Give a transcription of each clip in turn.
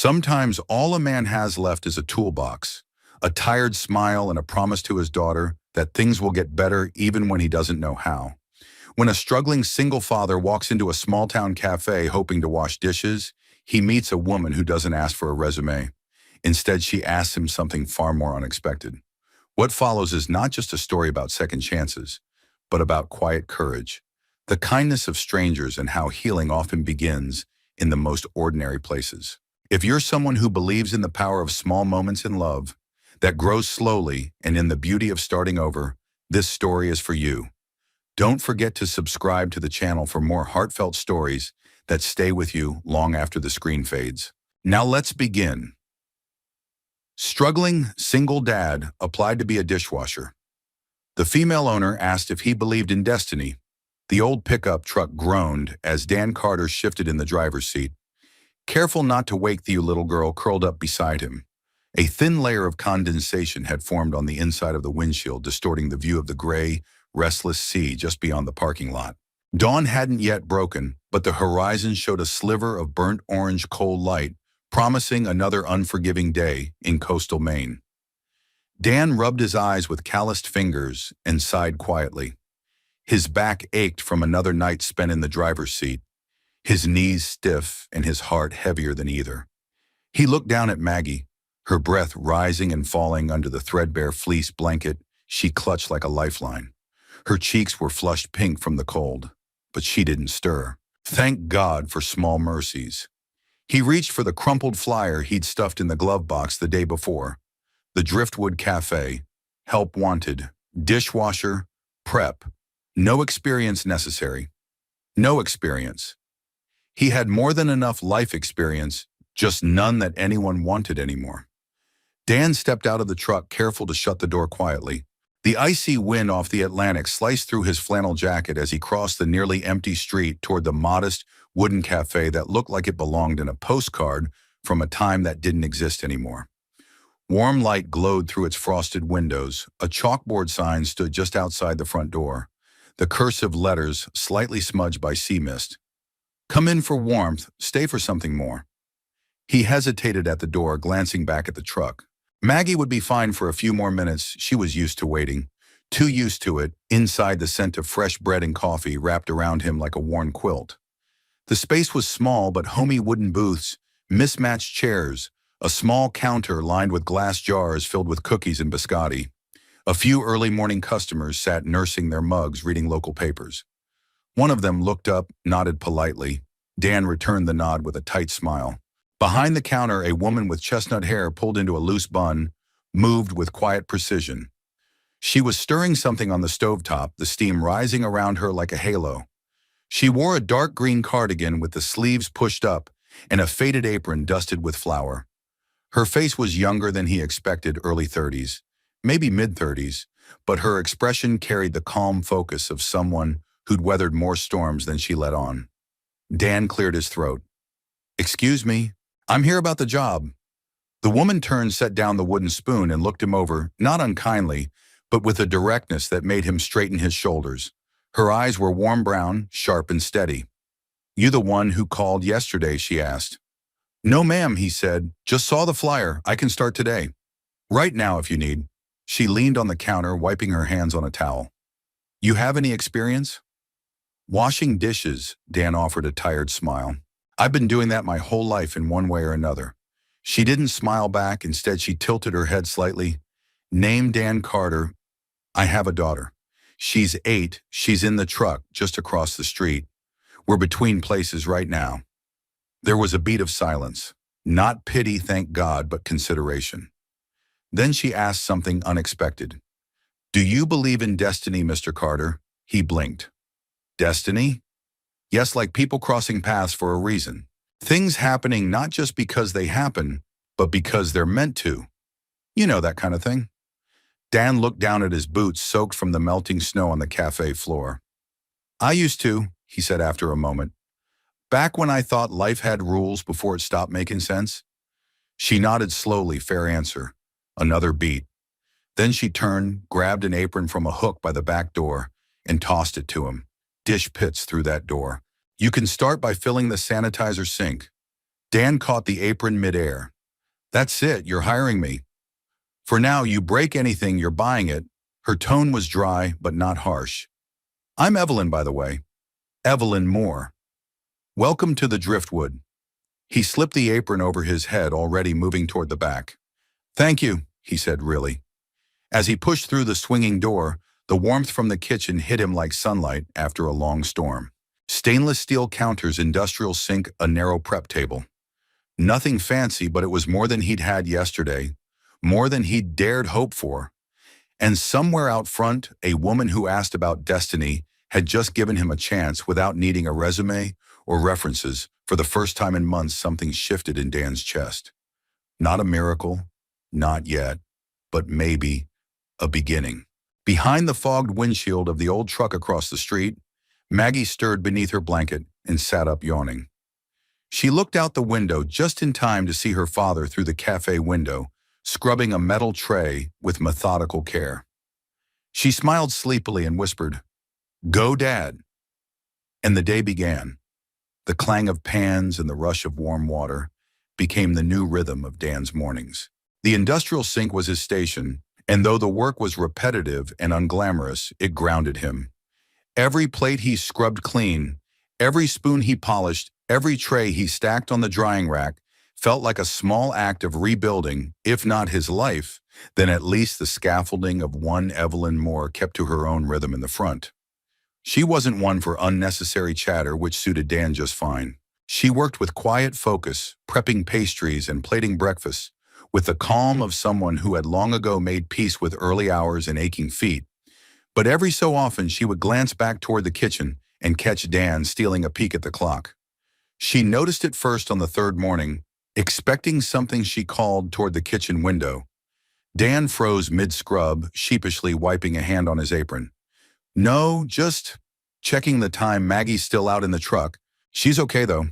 Sometimes all a man has left is a toolbox, a tired smile and a promise to his daughter that things will get better even when he doesn't know how. When a struggling single father walks into a small-town cafe hoping to wash dishes, he meets a woman who doesn't ask for a resume. Instead, she asks him something far more unexpected. What follows is not just a story about second chances, but about quiet courage, the kindness of strangers and how healing often begins in the most ordinary places. If you're someone who believes in the power of small moments in love, that grows slowly and in the beauty of starting over, this story is for you. Don't forget to subscribe to the channel for more heartfelt stories that stay with you long after the screen fades. Now let's begin. Struggling single dad applied to be a dishwasher. The female owner asked if he believed in destiny. The old pickup truck groaned as Dan Carter shifted in the driver's seat. Careful not to wake the little girl curled up beside him. A thin layer of condensation had formed on the inside of the windshield, distorting the view of the gray, restless sea just beyond the parking lot. Dawn hadn't yet broken, but the horizon showed a sliver of burnt orange cold light, promising another unforgiving day in coastal Maine. Dan rubbed his eyes with calloused fingers and sighed quietly. His back ached from another night spent in the driver's seat, his knees stiff and his heart heavier than either. He looked down at Maggie, her breath rising and falling under the threadbare fleece blanket she clutched like a lifeline. Her cheeks were flushed pink from the cold, but she didn't stir. Thank God for small mercies. He reached for the crumpled flyer he'd stuffed in the glove box the day before. The Driftwood Cafe, help wanted, dishwasher, prep, no experience necessary. No experience. He had more than enough life experience, just none that anyone wanted anymore. Dan stepped out of the truck, careful to shut the door quietly. The icy wind off the Atlantic sliced through his flannel jacket as he crossed the nearly empty street toward the modest wooden cafe that looked like it belonged in a postcard from a time that didn't exist anymore. Warm light glowed through its frosted windows. A chalkboard sign stood just outside the front door, the cursive letters slightly smudged by sea mist. Come in for warmth, stay for something more. He hesitated at the door, glancing back at the truck. Maggie would be fine for a few more minutes. She was used to waiting, too used to it, inside the scent of fresh bread and coffee wrapped around him like a worn quilt. The space was small but homey, wooden booths, mismatched chairs, a small counter lined with glass jars filled with cookies and biscotti. A few early morning customers sat nursing their mugs, reading local papers. One of them looked up, nodded politely. Dan returned the nod with a tight smile. Behind the counter, a woman with chestnut hair pulled into a loose bun moved with quiet precision. She was stirring something on the stovetop, the steam rising around her like a halo. She wore a dark green cardigan with the sleeves pushed up and a faded apron dusted with flour. Her face was younger than he expected, early 30s, maybe mid-30s, but her expression carried the calm focus of someone who'd weathered more storms than she let on. Dan cleared his throat. Excuse me, I'm here about the job. The woman turned, set down the wooden spoon and looked him over, not unkindly, but with a directness that made him straighten his shoulders. Her eyes were warm brown, sharp and steady. You the one who called yesterday, she asked. No ma'am, he said, just saw the flyer, I can start today. Right now if you need. She leaned on the counter, wiping her hands on a towel. You have any experience? Washing dishes, Dan offered a tired smile. I've been doing that my whole life in one way or another. She didn't smile back. Instead, she tilted her head slightly. Name Dan Carter. I have a daughter. She's 8. She's in the truck just across the street. We're between places right now. There was a beat of silence. Not pity, thank God, but consideration. Then she asked something unexpected. Do you believe in destiny, Mr. Carter? He blinked. Destiny? Yes, like people crossing paths for a reason. Things happening not just because they happen, but because they're meant to. You know, that kind of thing. Dan looked down at his boots, soaked from the melting snow on the cafe floor. I used to, he said after a moment. Back when I thought life had rules before it stopped making sense. She nodded slowly, fair answer. Another beat. Then she turned, grabbed an apron from a hook by the back door, and tossed it to him. Dish pits through that door. You can start by filling the sanitizer sink. Dan caught the apron midair. That's it, you're hiring me. For now, you break anything, you're buying it. Her tone was dry, but not harsh. I'm Evelyn, by the way. Evelyn Moore. Welcome to the Driftwood. He slipped the apron over his head, already moving toward the back. Thank you, he said, really. As he pushed through the swinging door, the warmth from the kitchen hit him like sunlight after a long storm. Stainless steel counters, industrial sink, a narrow prep table. Nothing fancy, but it was more than he'd had yesterday, more than he'd dared hope for. And somewhere out front, a woman who asked about destiny had just given him a chance without needing a resume or references. For the first time in months, something shifted in Dan's chest. Not a miracle, not yet, but maybe a beginning. Behind the fogged windshield of the old truck across the street, Maggie stirred beneath her blanket and sat up, yawning. She looked out the window just in time to see her father through the cafe window, scrubbing a metal tray with methodical care. She smiled sleepily and whispered, "Go, Dad." And the day began. The clang of pans and the rush of warm water became the new rhythm of Dan's mornings. The industrial sink was his station, and though the work was repetitive and unglamorous, it grounded him. Every plate he scrubbed clean, every spoon he polished, every tray he stacked on the drying rack felt like a small act of rebuilding, if not his life, then at least the scaffolding of one Evelyn Moore kept to her own rhythm in the front. She wasn't one for unnecessary chatter, which suited Dan just fine. She worked with quiet focus, prepping pastries and plating breakfast, with the calm of someone who had long ago made peace with early hours and aching feet. But every so often she would glance back toward the kitchen and catch Dan stealing a peek at the clock. She noticed it first on the third morning, expecting something. She called toward the kitchen window. Dan froze mid-scrub, sheepishly wiping a hand on his apron. "No, just checking the time. Maggie's still out in the truck. She's okay, though.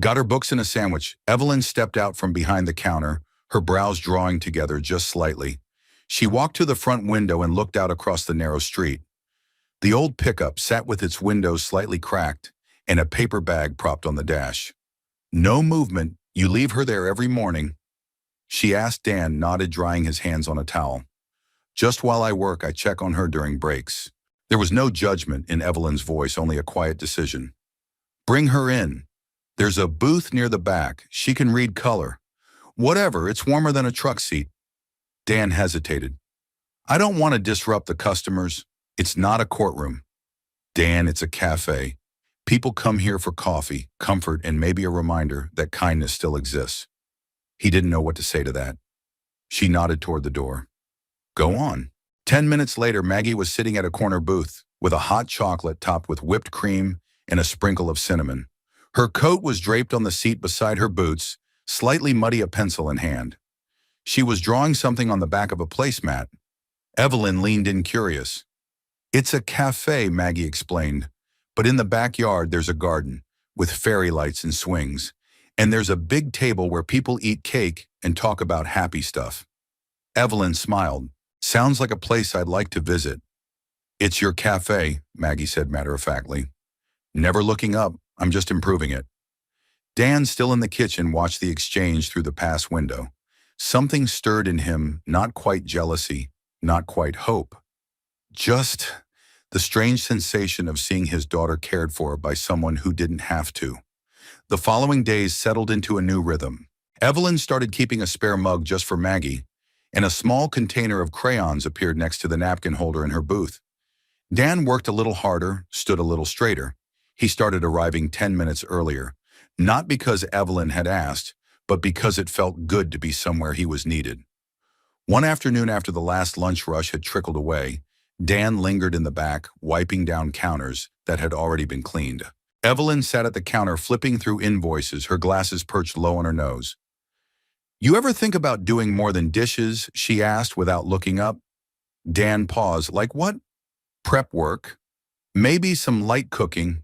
Got her books and a sandwich." Evelyn stepped out from behind the counter, her brows drawing together just slightly. She walked to the front window and looked out across the narrow street. The old pickup sat with its windows slightly cracked and a paper bag propped on the dash. "No movement. You leave her there every morning?" she asked. Dan nodded, drying his hands on a towel. "Just while I work, I check on her during breaks." There was no judgment in Evelyn's voice, only a quiet decision. "Bring her in. There's a booth near the back. She can read color. Whatever, it's warmer than a truck seat." Dan hesitated. "I don't want to disrupt the customers. It's not a courtroom." "Dan, it's a cafe. People come here for coffee, comfort, and maybe a reminder that kindness still exists." He didn't know what to say to that. She nodded toward the door. "Go on." 10 minutes later, Maggie was sitting at a corner booth with a hot chocolate topped with whipped cream and a sprinkle of cinnamon. Her coat was draped on the seat beside her boots, slightly muddy, a pencil in hand. She was drawing something on the back of a placemat. Evelyn leaned in, curious. "It's a cafe," Maggie explained, "but in the backyard there's a garden with fairy lights and swings, and there's a big table where people eat cake and talk about happy stuff." Evelyn smiled. "Sounds like a place I'd like to visit." "It's your cafe," Maggie said matter-of-factly. "Never looking up, I'm just improving it." Dan, still in the kitchen, watched the exchange through the pass window. Something stirred in him, not quite jealousy, not quite hope. Just the strange sensation of seeing his daughter cared for by someone who didn't have to. The following days settled into a new rhythm. Evelyn started keeping a spare mug just for Maggie, and a small container of crayons appeared next to the napkin holder in her booth. Dan worked a little harder, stood a little straighter. He started arriving 10 minutes earlier, not because Evelyn had asked, but because it felt good to be somewhere he was needed. One afternoon, after the last lunch rush had trickled away, Dan lingered in the back, wiping down counters that had already been cleaned. Evelyn sat at the counter flipping through invoices, her glasses perched low on her nose. "You ever think about doing more than dishes?" she asked without looking up. Dan paused. "Like what?" "Prep work. Maybe some light cooking."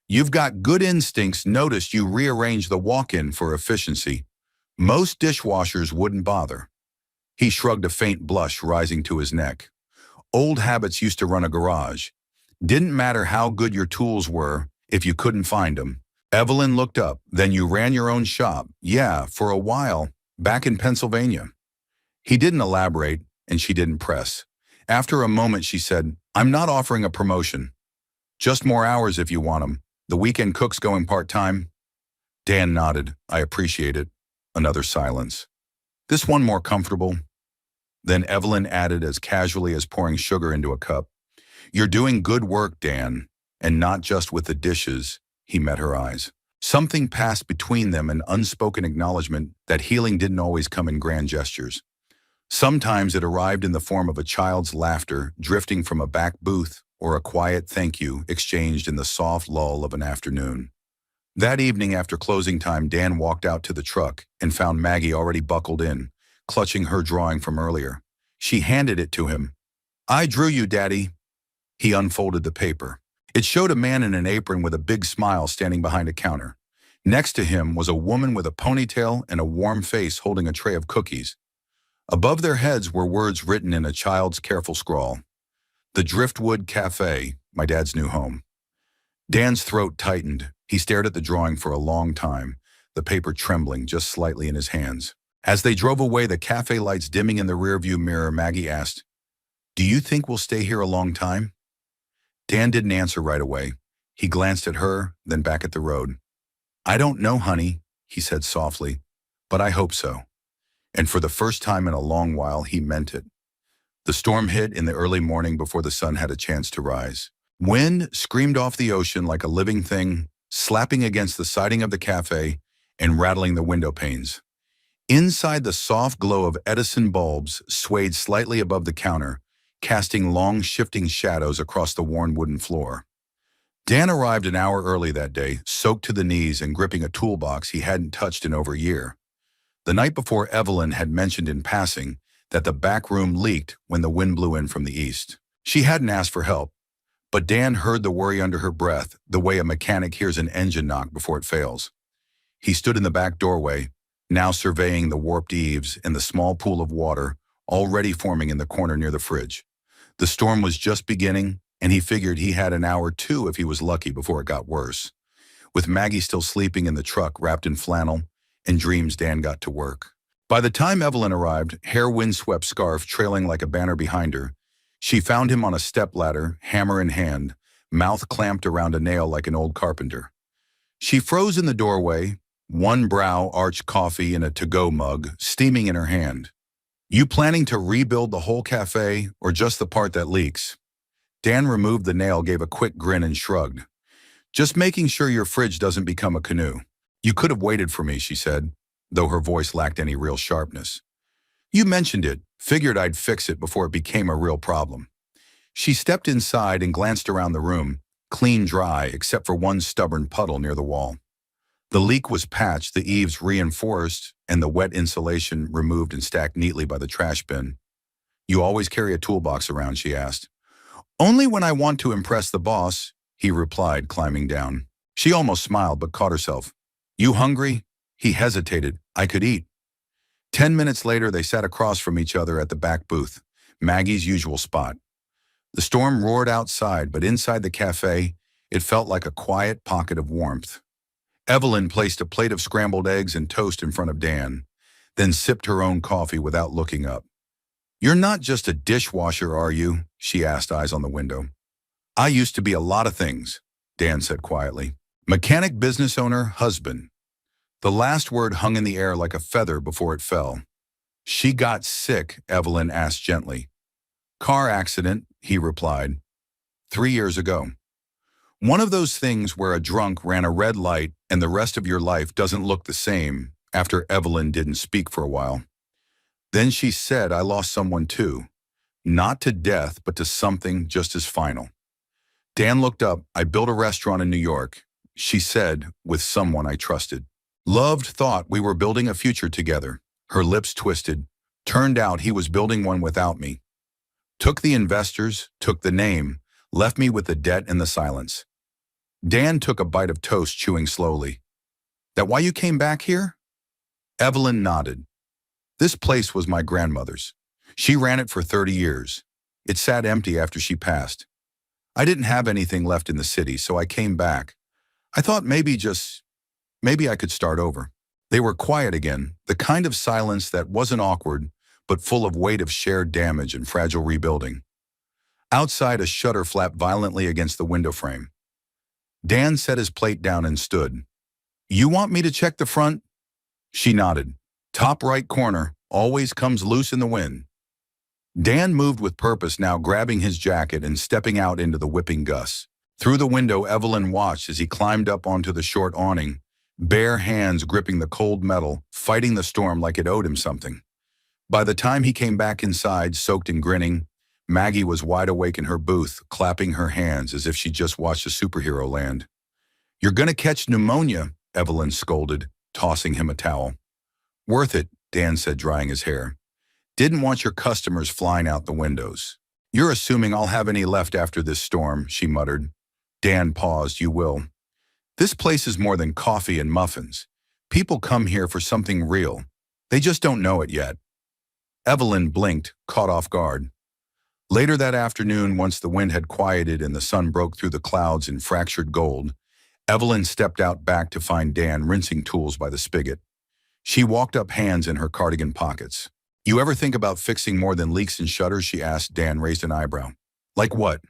"You've got good instincts. Noticed you rearranged the walk-in for efficiency. Most dishwashers wouldn't bother." He shrugged, a faint blush rising to his neck. "Old habits used to run a garage. Didn't matter how good your tools were if you couldn't find them. Evelyn looked up. Then you ran your own shop? Yeah, for a while, back in Pennsylvania. He didn't elaborate, and she didn't press. After a moment, she said, I'm not offering a promotion. Just more hours if you want them. The weekend cook's going part-time. Dan nodded. I appreciate it. Another silence. This one more comfortable? Then Evelyn added as casually as pouring sugar into a cup. You're doing good work, Dan, and not just with the dishes. He met her eyes. Something passed between them, an unspoken acknowledgement that healing didn't always come in grand gestures. Sometimes it arrived in the form of a child's laughter drifting from a back booth or a quiet thank you exchanged in the soft lull of an afternoon. That evening after closing time, Dan walked out to the truck and found Maggie already buckled in, clutching her drawing from earlier. She handed it to him. I drew you, Daddy. He unfolded the paper. It showed a man in an apron with a big smile standing behind a counter. Next to him was a woman with a ponytail and a warm face holding a tray of cookies. Above their heads were words written in a child's careful scrawl. The Driftwood Cafe, my dad's new home. Dan's throat tightened. He stared at the drawing for a long time, the paper trembling just slightly in his hands. As they drove away, the cafe lights dimming in the rearview mirror, Maggie asked, Do you think we'll stay here a long time? Dan didn't answer right away. He glanced at her, then back at the road. I don't know, honey, he said softly, but I hope so. And for the first time in a long while, he meant it. The storm hit in the early morning before the sun had a chance to rise. Wind screamed off the ocean like a living thing, slapping against the siding of the cafe and rattling the window panes. Inside, the soft glow of Edison bulbs swayed slightly above the counter, casting long, shifting shadows across the worn wooden floor. Dan arrived an hour early that day, soaked to the knees and gripping a toolbox he hadn't touched in over a year. The night before, Evelyn had mentioned in passing that the back room leaked when the wind blew in from the east. She hadn't asked for help, but Dan heard the worry under her breath, the way a mechanic hears an engine knock before it fails. He stood in the back doorway, now surveying the warped eaves and the small pool of water already forming in the corner near the fridge. The storm was just beginning, and he figured he had an hour or two if he was lucky before it got worse. With Maggie still sleeping in the truck wrapped in flannel and dreams, Dan got to work. By the time Evelyn arrived, hair windswept scarf trailing like a banner behind her, she found him on a stepladder, hammer in hand, mouth clamped around a nail like an old carpenter. She froze in the doorway, one brow arched, coffee in a to-go mug steaming in her hand. You planning to rebuild the whole cafe or just the part that leaks? Dan removed the nail, gave a quick grin and shrugged. Just making sure your fridge doesn't become a canoe. You could have waited for me, she said, though her voice lacked any real sharpness. You mentioned it, figured I'd fix it before it became a real problem. She stepped inside and glanced around the room, clean dry except for one stubborn puddle near the wall. The leak was patched, the eaves reinforced, and the wet insulation removed and stacked neatly by the trash bin. You always carry a toolbox around, she asked. Only when I want to impress the boss, he replied, climbing down. She almost smiled but caught herself. You hungry? He hesitated. I could eat. 10 minutes later, they sat across from each other at the back booth, Maggie's usual spot. The storm roared outside, but inside the cafe, it felt like a quiet pocket of warmth. Evelyn placed a plate of scrambled eggs and toast in front of Dan, then sipped her own coffee without looking up. You're not just a dishwasher, are you? She asked, eyes on the window. I used to be a lot of things, Dan said quietly. Mechanic, business owner, husband. The last word hung in the air like a feather before it fell. She got sick, Evelyn asked gently. Car accident, he replied. 3 years ago. One of those things where a drunk ran a red light and the rest of your life doesn't look the same after Evelyn didn't speak for a while. Then she said, I lost someone too. Not to death, but to something just as final. Dan looked up. I built a restaurant in New York, she said, with someone I trusted. Loved, thought we were building a future together. Her lips twisted. Turned out he was building one without me. Took the investors, took the name, left me with the debt and the silence. Dan took a bite of toast, chewing slowly. That why you came back here? Evelyn nodded. This place was my grandmother's. She ran it for 30 years. It sat empty after she passed. I didn't have anything left in the city, so I came back. I thought maybe I could start over. They were quiet again, the kind of silence that wasn't awkward, but full of weight of shared damage and fragile rebuilding. Outside, a shutter flapped violently against the window frame. Dan set his plate down and stood. You want me to check the front? She nodded. Top right corner, always comes loose in the wind. Dan moved with purpose now, grabbing his jacket and stepping out into the whipping gusts. Through the window, Evelyn watched as he climbed up onto the short awning, bare hands gripping the cold metal, fighting the storm like it owed him something. By the time he came back inside, soaked and grinning, Maggie was wide awake in her booth, clapping her hands as if she just watched a superhero land. You're gonna catch pneumonia, Evelyn scolded, tossing him a towel. Worth it, Dan said, drying his hair. Didn't want your customers flying out the windows. You're assuming I'll have any left after this storm, she muttered. Dan paused. You will. This place is more than coffee and muffins. People come here for something real. They just don't know it yet. Evelyn blinked, caught off guard. Later that afternoon, once the wind had quieted and the sun broke through the clouds in fractured gold, Evelyn stepped out back to find Dan rinsing tools by the spigot. She walked up, hands in her cardigan pockets. You ever think about fixing more than leaks and shutters? She asked. Dan raised an eyebrow. Like what?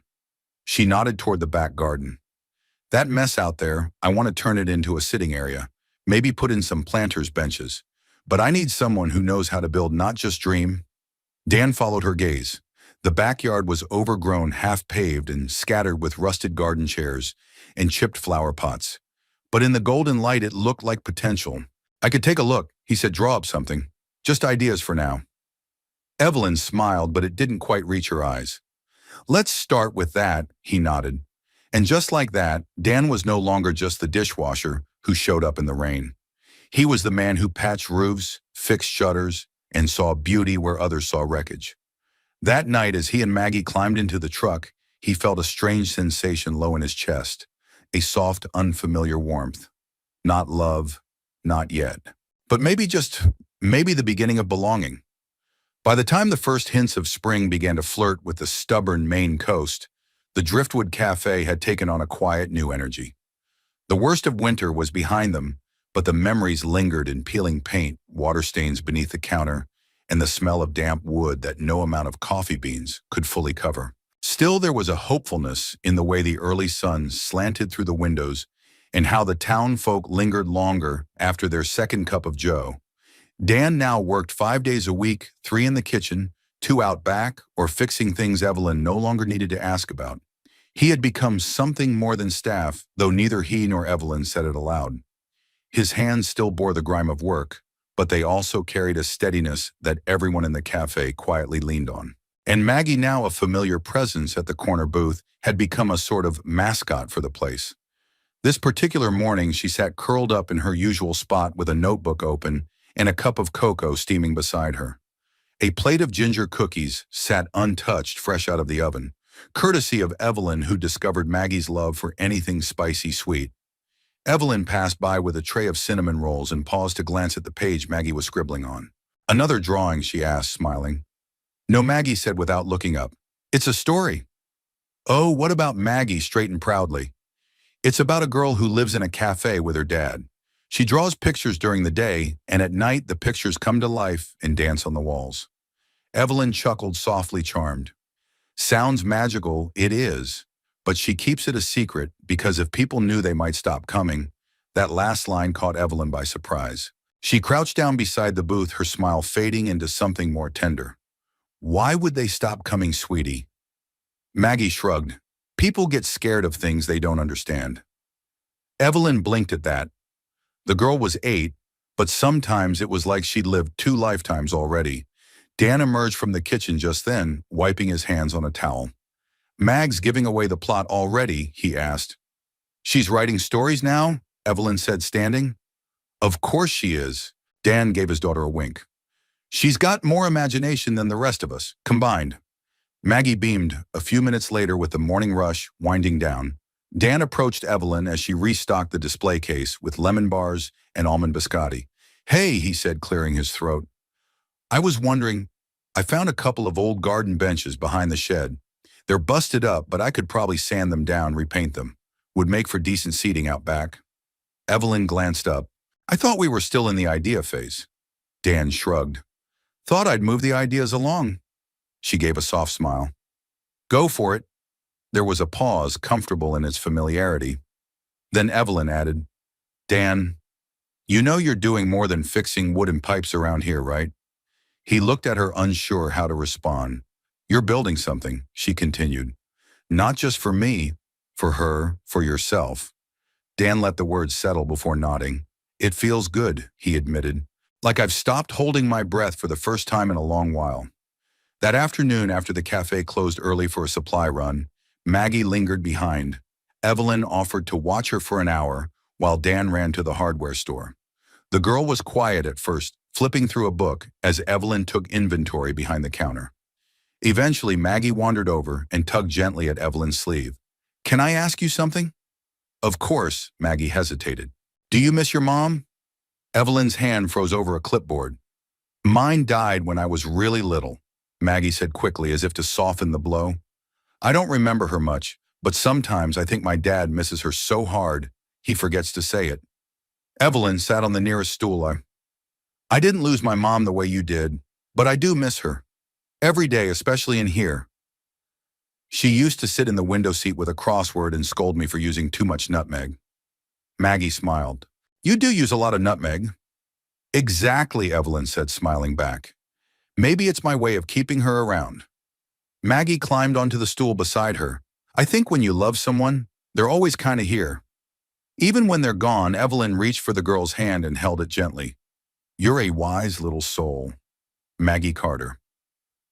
She nodded toward the back garden. That mess out there, I want to turn it into a sitting area. Maybe put in some planters' benches. But I need someone who knows how to build, not just dream. Dan followed her gaze. The backyard was overgrown, half-paved, and scattered with rusted garden chairs and chipped flower pots. But in the golden light, it looked like potential. I could take a look, he said. Draw up something. Just ideas for now. Evelyn smiled, but it didn't quite reach her eyes. Let's start with that, he nodded. And just like that, Dan was no longer just the dishwasher who showed up in the rain. He was the man who patched roofs, fixed shutters, and saw beauty where others saw wreckage. That night, as he and Maggie climbed into the truck, he felt a strange sensation low in his chest, a soft, unfamiliar warmth. Not love, not yet. But maybe the beginning of belonging. By the time the first hints of spring began to flirt with the stubborn Maine coast, the Driftwood Cafe had taken on a quiet new energy. The worst of winter was behind them, but the memories lingered in peeling paint, water stains beneath the counter, and the smell of damp wood that no amount of coffee beans could fully cover. Still, there was a hopefulness in the way the early sun slanted through the windows and how the town folk lingered longer after their second cup of joe. Dan now worked 5 days a week, 3 in the kitchen, 2 out back, or fixing things Evelyn no longer needed to ask about. He had become something more than staff, though neither he nor Evelyn said it aloud. His hands still bore the grime of work, but they also carried a steadiness that everyone in the cafe quietly leaned on. And Maggie, now a familiar presence at the corner booth, had become a sort of mascot for the place. This particular morning, she sat curled up in her usual spot with a notebook open and a cup of cocoa steaming beside her. A plate of ginger cookies sat untouched, fresh out of the oven, courtesy of Evelyn, who discovered Maggie's love for anything spicy sweet. Evelyn passed by with a tray of cinnamon rolls and paused to glance at the page Maggie was scribbling on. Another drawing, she asked, smiling. No, Maggie said without looking up. It's a story. Oh, what about Maggie? Straightened proudly. It's about a girl who lives in a cafe with her dad. She draws pictures during the day, and at night the pictures come to life and dance on the walls. Evelyn chuckled, softly charmed. Sounds magical, it is, but she keeps it a secret because if people knew they might stop coming. That last line caught Evelyn by surprise. She crouched down beside the booth, her smile fading into something more tender. Why would they stop coming, sweetie? Maggie shrugged. People get scared of things they don't understand. Evelyn blinked at that. The girl was 8, but sometimes it was like she'd lived 2 lifetimes already. Dan emerged from the kitchen just then, wiping his hands on a towel. Mag's giving away the plot already, he asked. She's writing stories now? Evelyn said, standing. Of course she is. Dan gave his daughter a wink. She's got more imagination than the rest of us, combined. Maggie beamed. A few minutes later, with the morning rush winding down, Dan approached Evelyn as she restocked the display case with lemon bars and almond biscotti. Hey, he said, clearing his throat. I was wondering, I found a couple of old garden benches behind the shed. They're busted up, but I could probably sand them down, repaint them. Would make for decent seating out back. Evelyn glanced up. I thought we were still in the idea phase. Dan shrugged. Thought I'd move the ideas along. She gave a soft smile. Go for it. There was a pause, comfortable in its familiarity. Then Evelyn added, Dan, you know you're doing more than fixing wooden pipes around here, right? He looked at her, unsure how to respond. You're building something, she continued. Not just for me, for her, for yourself. Dan let the words settle before nodding. It feels good, he admitted. Like I've stopped holding my breath for the first time in a long while. That afternoon, after the cafe closed early for a supply run, Maggie lingered behind. Evelyn offered to watch her for an hour while Dan ran to the hardware store. The girl was quiet at first, flipping through a book as Evelyn took inventory behind the counter. Eventually, Maggie wandered over and tugged gently at Evelyn's sleeve. Can I ask you something? Of course, Maggie hesitated. Do you miss your mom? Evelyn's hand froze over a clipboard. Mine died when I was really little, Maggie said quickly as if to soften the blow. I don't remember her much, but sometimes I think my dad misses her so hard, he forgets to say it. Evelyn sat on the nearest stool. I didn't lose my mom the way you did, but I do miss her. Every day, especially in here. She used to sit in the window seat with a crossword and scold me for using too much nutmeg. Maggie smiled. You do use a lot of nutmeg. Exactly, Evelyn said, smiling back. Maybe it's my way of keeping her around. Maggie climbed onto the stool beside her. I think when you love someone, they're always kind of here. Even when they're gone, Evelyn reached for the girl's hand and held it gently. You're a wise little soul. Maggie Carter.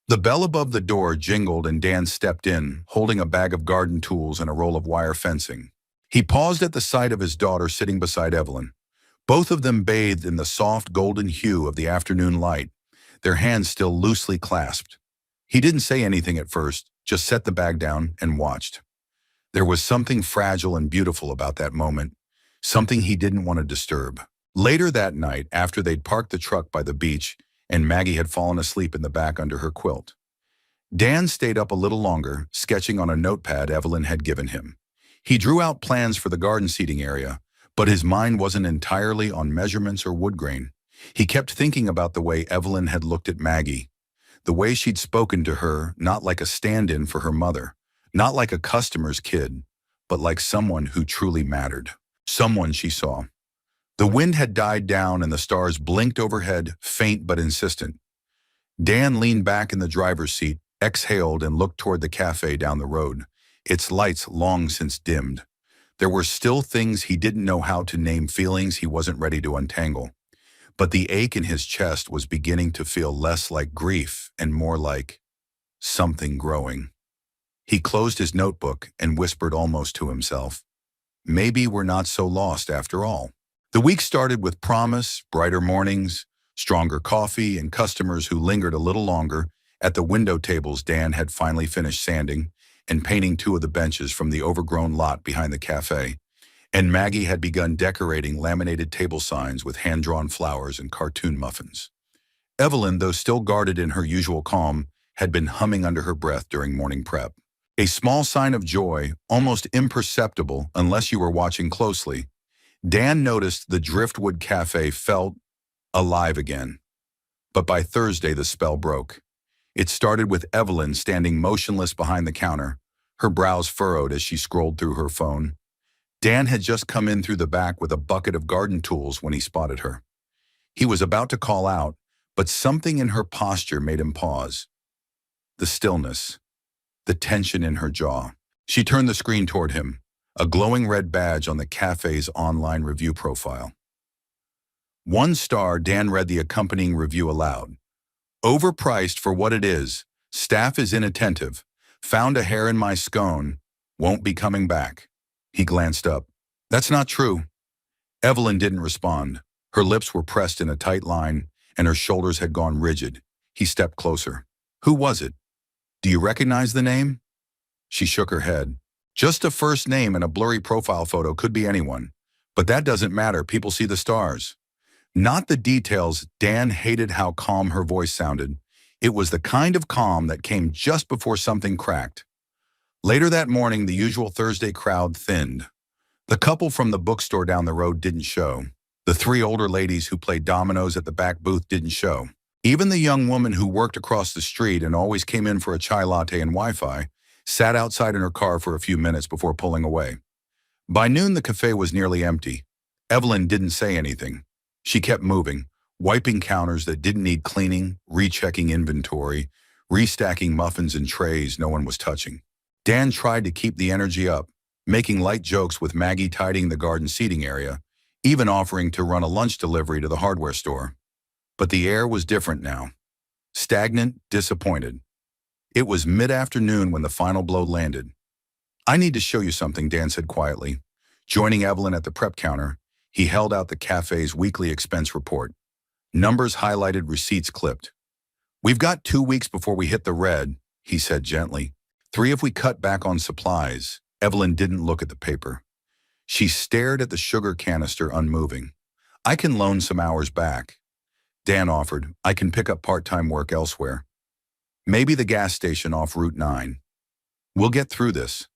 The bell above the door jingled and Dan stepped in, holding a bag of garden tools and a roll of wire fencing. He paused at the sight of his daughter sitting beside Evelyn. Both of them bathed in the soft golden hue of the afternoon light, their hands still loosely clasped. He didn't say anything at first, just set the bag down and watched. There was something fragile and beautiful about that moment, something he didn't want to disturb. Later that night, after they'd parked the truck by the beach and Maggie had fallen asleep in the back under her quilt, Dan stayed up a little longer, sketching on a notepad Evelyn had given him. He drew out plans for the garden seating area, but his mind wasn't entirely on measurements or wood grain. He kept thinking about the way Evelyn had looked at Maggie, the way she'd spoken to her, not like a stand-in for her mother, not like a customer's kid, but like someone who truly mattered, someone she saw. The wind had died down and the stars blinked overhead, faint but insistent. Dan leaned back in the driver's seat, exhaled and looked toward the cafe down the road, its lights long since dimmed. There were still things he didn't know how to name, feelings he wasn't ready to untangle. But the ache in his chest was beginning to feel less like grief and more like something growing. He closed his notebook and whispered almost to himself, maybe we're not so lost after all. The week started with promise, brighter mornings, stronger coffee, and customers who lingered a little longer at the window tables Dan had finally finished sanding and painting two of the benches from the overgrown lot behind the cafe, and Maggie had begun decorating laminated table signs with hand-drawn flowers and cartoon muffins. Evelyn, though still guarded in her usual calm, had been humming under her breath during morning prep. A small sign of joy, almost imperceptible unless you were watching closely. Dan noticed the Driftwood Cafe felt alive again. But by Thursday, the spell broke. It started with Evelyn standing motionless behind the counter, her brows furrowed as she scrolled through her phone. Dan had just come in through the back with a bucket of garden tools when he spotted her. He was about to call out, but something in her posture made him pause. The stillness, the tension in her jaw. She turned the screen toward him, a glowing red badge on the cafe's online review profile. 1 star, Dan read the accompanying review aloud. Overpriced for what it is. Staff is inattentive. Found a hair in my scone. Won't be coming back. He glanced up. That's not true. Evelyn didn't respond. Her lips were pressed in a tight line, and her shoulders had gone rigid. He stepped closer. Who was it? Do you recognize the name? She shook her head. Just a first name and a blurry profile photo, could be anyone. But that doesn't matter, people see the stars. Not the details. Dan hated how calm her voice sounded. It was the kind of calm that came just before something cracked. Later that morning, the usual Thursday crowd thinned. The couple from the bookstore down the road didn't show. The three older ladies who played dominoes at the back booth didn't show. Even the young woman who worked across the street and always came in for a chai latte and Wi-Fi sat outside in her car for a few minutes before pulling away. By noon, the cafe was nearly empty. Evelyn didn't say anything. She kept moving, wiping counters that didn't need cleaning, rechecking inventory, restacking muffins and trays no one was touching. Dan tried to keep the energy up, making light jokes with Maggie tidying the garden seating area, even offering to run a lunch delivery to the hardware store. But the air was different now. Stagnant, disappointed. It was mid-afternoon when the final blow landed. "I need to show you something," Dan said quietly. Joining Evelyn at the prep counter, he held out the cafe's weekly expense report. Numbers highlighted, receipts clipped. "We've got 2 weeks before we hit the red," he said gently. "3 if we cut back on supplies." Evelyn didn't look at the paper. She stared at the sugar canister, unmoving. "I can loan some hours back." Dan offered. "I can pick up part-time work elsewhere. Maybe the gas station off Route 9. We'll get through this."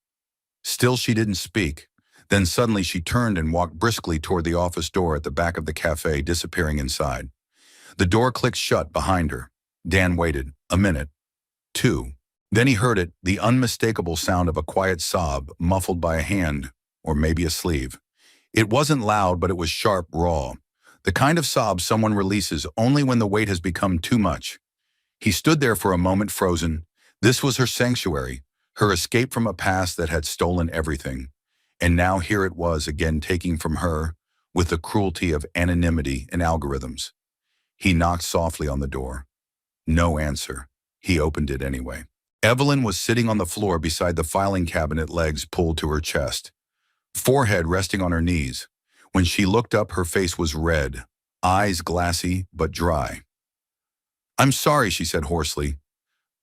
Still she didn't speak. Then suddenly she turned and walked briskly toward the office door at the back of the cafe, disappearing inside. The door clicked shut behind her. Dan waited. A minute. 2. Then he heard it, the unmistakable sound of a quiet sob, muffled by a hand, or maybe a sleeve. It wasn't loud, but it was sharp, raw. The kind of sob someone releases only when the weight has become too much. He stood there for a moment, frozen. This was her sanctuary, her escape from a past that had stolen everything. And now here it was again, taking from her, with the cruelty of anonymity and algorithms. He knocked softly on the door. No answer. He opened it anyway. Evelyn was sitting on the floor beside the filing cabinet, legs pulled to her chest, forehead resting on her knees. When she looked up, her face was red, eyes glassy but dry. "I'm sorry," she said hoarsely.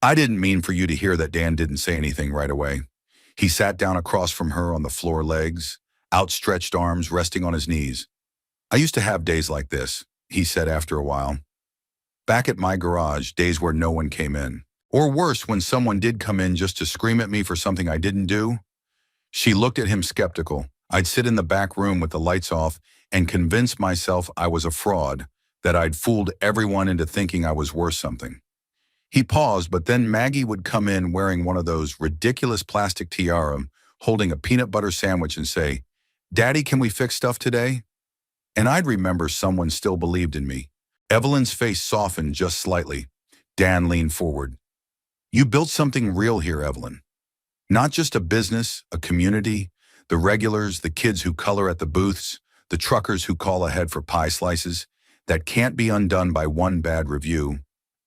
"I didn't mean for you to hear that." Dan didn't say anything right away. He sat down across from her on the floor, legs, outstretched arms resting on his knees. "I used to have days like this," he said after a while. "Back at my garage, days where no one came in. Or worse, when someone did come in just to scream at me for something I didn't do." She looked at him skeptical. "I'd sit in the back room with the lights off and convince myself I was a fraud, that I'd fooled everyone into thinking I was worth something." He paused, but then Maggie would come in wearing one of those ridiculous plastic tiara, holding a peanut butter sandwich, and say, "Daddy, can we fix stuff today?" And I'd remember someone still believed in me. Evelyn's face softened just slightly. Dan leaned forward. "You built something real here, Evelyn. Not just a business, a community, the regulars, the kids who color at the booths, the truckers who call ahead for pie slices, that can't be undone by one bad review.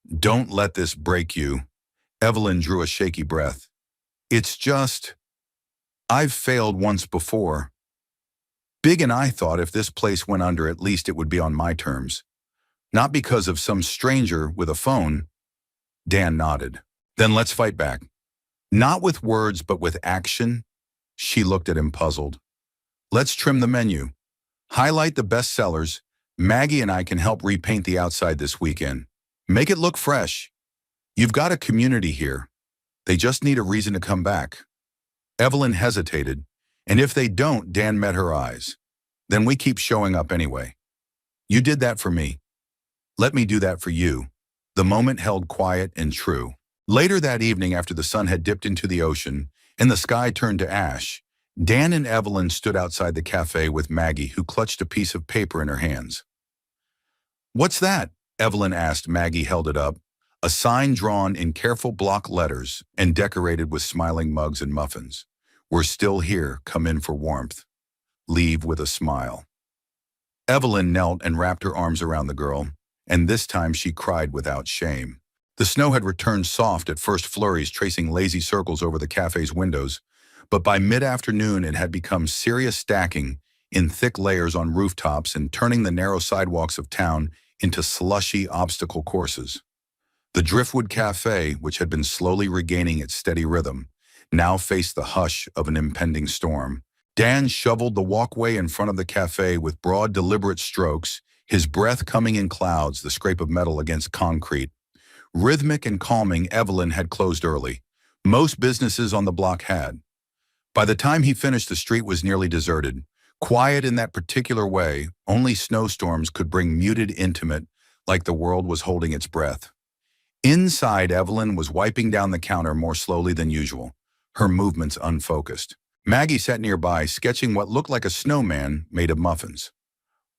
Don't let this break you." Evelyn drew a shaky breath. "It's just, I've failed once before. Big and I thought if this place went under, at least it would be on my terms. Not because of some stranger with a phone." Dan nodded. "Then let's fight back. Not with words, but with action." She looked at him, puzzled. "Let's trim the menu. Highlight the best sellers. Maggie and I can help repaint the outside this weekend. Make it look fresh. You've got a community here. They just need a reason to come back." Evelyn hesitated, and if they don't, Dan met her eyes. "Then we keep showing up anyway. You did that for me. Let me do that for you." The moment held quiet and true. Later that evening, after the sun had dipped into the ocean and the sky turned to ash, Dan and Evelyn stood outside the cafe with Maggie, who clutched a piece of paper in her hands. "What's that?" Evelyn asked. Maggie held it up, a sign drawn in careful block letters and decorated with smiling mugs and muffins. "We're still here. Come in for warmth. Leave with a smile." Evelyn knelt and wrapped her arms around the girl, and this time she cried without shame. The snow had returned, soft at first flurries, tracing lazy circles over the cafe's windows, but by mid-afternoon it had become serious, stacking in thick layers on rooftops and turning the narrow sidewalks of town into slushy obstacle courses. The Driftwood Cafe, which had been slowly regaining its steady rhythm, now faced the hush of an impending storm. Dan shoveled the walkway in front of the cafe with broad, deliberate strokes, his breath coming in clouds, the scrape of metal against concrete. Rhythmic and calming, Evelyn had closed early. Most businesses on the block had. By the time he finished, the street was nearly deserted. Quiet in that particular way, only snowstorms could bring muted intimate, like the world was holding its breath. Inside, Evelyn was wiping down the counter more slowly than usual, her movements unfocused. Maggie sat nearby, sketching what looked like a snowman made of muffins.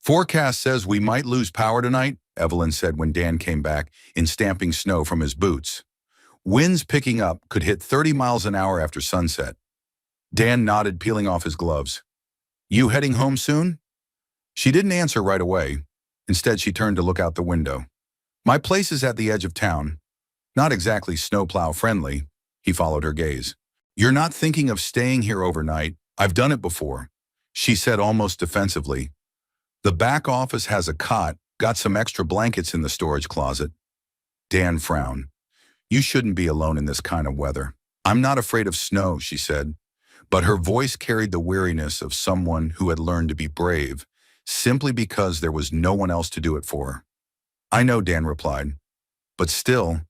"Forecast says we might lose power tonight," Evelyn said when Dan came back in stamping snow from his boots. "Winds picking up could hit 30 miles an hour after sunset." Dan nodded, peeling off his gloves. "You heading home soon?" She didn't answer right away. Instead, she turned to look out the window. "My place is at the edge of town. Not exactly snowplow friendly." He followed her gaze. "You're not thinking of staying here overnight. I've done it before," she said almost defensively. "The back office has a cot, got some extra blankets in the storage closet." Dan frowned. "You shouldn't be alone in this kind of weather." "I'm not afraid of snow," she said, but her voice carried the weariness of someone who had learned to be brave, simply because there was no one else to do it for her. "I know," Dan replied, "but still,